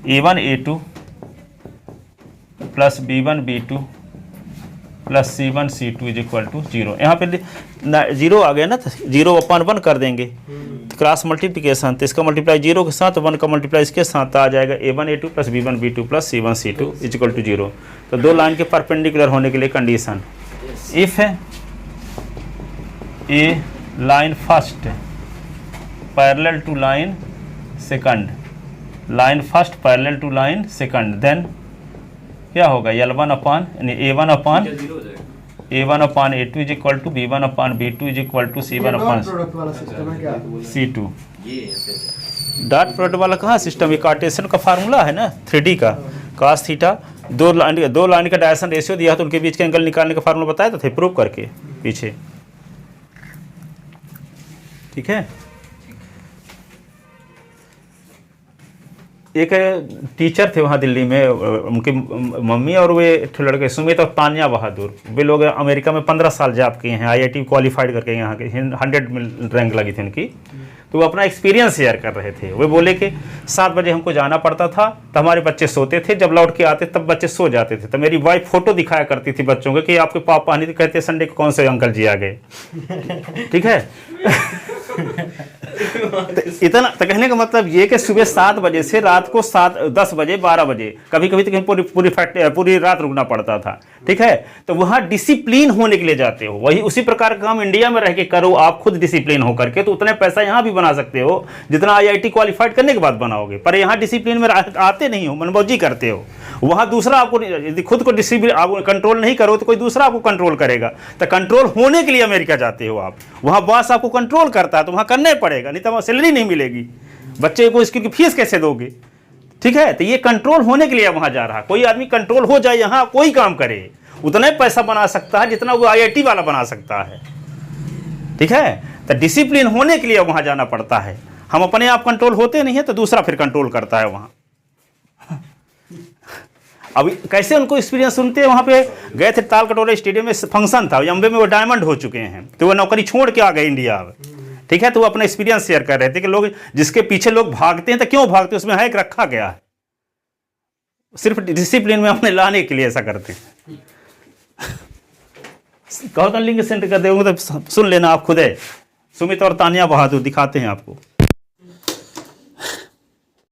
Speaker 1: ए one A two plus B one B two plus C one C two is equal to 0। यहाँ पे 0 आ गया ना, तो 0 अपान 1 कर देंगे, तो क्रॉस मल्टीप्लिकेशन, तो इसका मल्टीप्लाई 0 के साथ, 1 का मल्टीप्लाई इसके साथ आ जाएगा, ए one A two plus B one B two plus C one C two is equal to 0। तो दो लाइन के परपेंडिकुलर होने के लिए कंडीशन, इफ है a line first parallel to line second, line first parallel to line second, then क्या होगा, L1 upon यानी A1 upon A two is equal to B1 upon B2 is equal to C1 upon C2। Dot product वाला कहाँ system, ये Cartesian का formula है ना 3D का, cos थीटा, दो लाइन का डायरेक्शन रेशियो दिया तो उनके बीच के एंगल निकालने का फार्मूला बताया थे, प्रूव करके पीछे। ठीक है, एक टीचर थे वहाँ दिल्ली में, उनकी मम्मी और वे लड़के सुमित और तानिया बहादुर, वे लोग अमेरिका में 15 साल जॉब किए हैं, IIT क्वालिफाइड करके यहाँ के 100 में रैंक लगी थी उनकी। तो वो अपना एक्सपीरियंस शेयर कर रहे थे। वे बोले कि 7 बजे हमको जाना पड़ता था, तो हमारे बच्चे सोते थे, जब लौट के आते तब बच्चे सो जाते थे। तो मेरी वाइफ फोटो दिखाया करती थी बच्चों के कि आपके पापा नहीं, तो कहते संडे को कौन से अंकल जी आ गए। ठीक है। तो इतना तो कहने का मतलब ये कि सुबह 7 बजे से रात को 10 बजे 12 बजे कभी कभी तो कहीं पूरी रात रुकना पड़ता था। ठीक है। तो वहाँ डिसिप्लिन होने के लिए जाते हो, वही उसी प्रकार का काम इंडिया में रह के करो आप खुद डिसिप्लिन होकर के, तो उतने पैसा यहाँ भी बना सकते हो जितना IIT क्वालिफाइड करने के बाद बनाओगे। पर यहाँ डिसिप्लिन में आते नहीं हो, मनमौजी करते हो। वहाँ दूसरा आपको, यदि खुद को डिसिप्लिन आप कंट्रोल नहीं करो तो कोई दूसरा आपको कंट्रोल करेगा। तो कंट्रोल होने के लिए अमेरिका जाते हो आप, वहाँ बॉस आपको कंट्रोल करता है तो वहाँ करना ही पड़ेगा, नहीं तो वहाँ सैलरी नहीं मिलेगी, बच्चे को इसकी फीस कैसे दोगे। ठीक है। तो ये कंट्रोल होने के लिए वहाँ जा रहा। कोई आदमी कंट्रोल हो जाए यहाँ कोई काम करे, उतना ही पैसा बना सकता है जितना वो IIT वाला बना सकता है। ठीक है। तो डिसिप्लिन होने के लिए वहाँ जाना पड़ता है। हम अपने आप कंट्रोल होते नहीं है तो दूसरा फिर कंट्रोल करता है वहाँ। अभी कैसे उनको एक्सपीरियंस सुनते हैं, वहाँ पे गए थे ताल कटोरा स्टेडियम में फंक्शन था, यम्बे में वो डायमंड हो चुके हैं, तो वो नौकरी छोड़ के आ गए इंडिया में। ठीक है। तो वो अपना एक्सपीरियंस शेयर कर रहे थे कि लोग जिसके पीछे लोग भागते हैं तो क्यों भागते हैं, उसमें है एक रखा गया है, सिर्फ डिसिप्लिन में अपने लाने के लिए ऐसा करते हैं। कहो तो लिंक सेंड कर देंगे तो सुन लेना आप खुद है। सुमित और तानिया बहादुर दिखाते हैं आपको।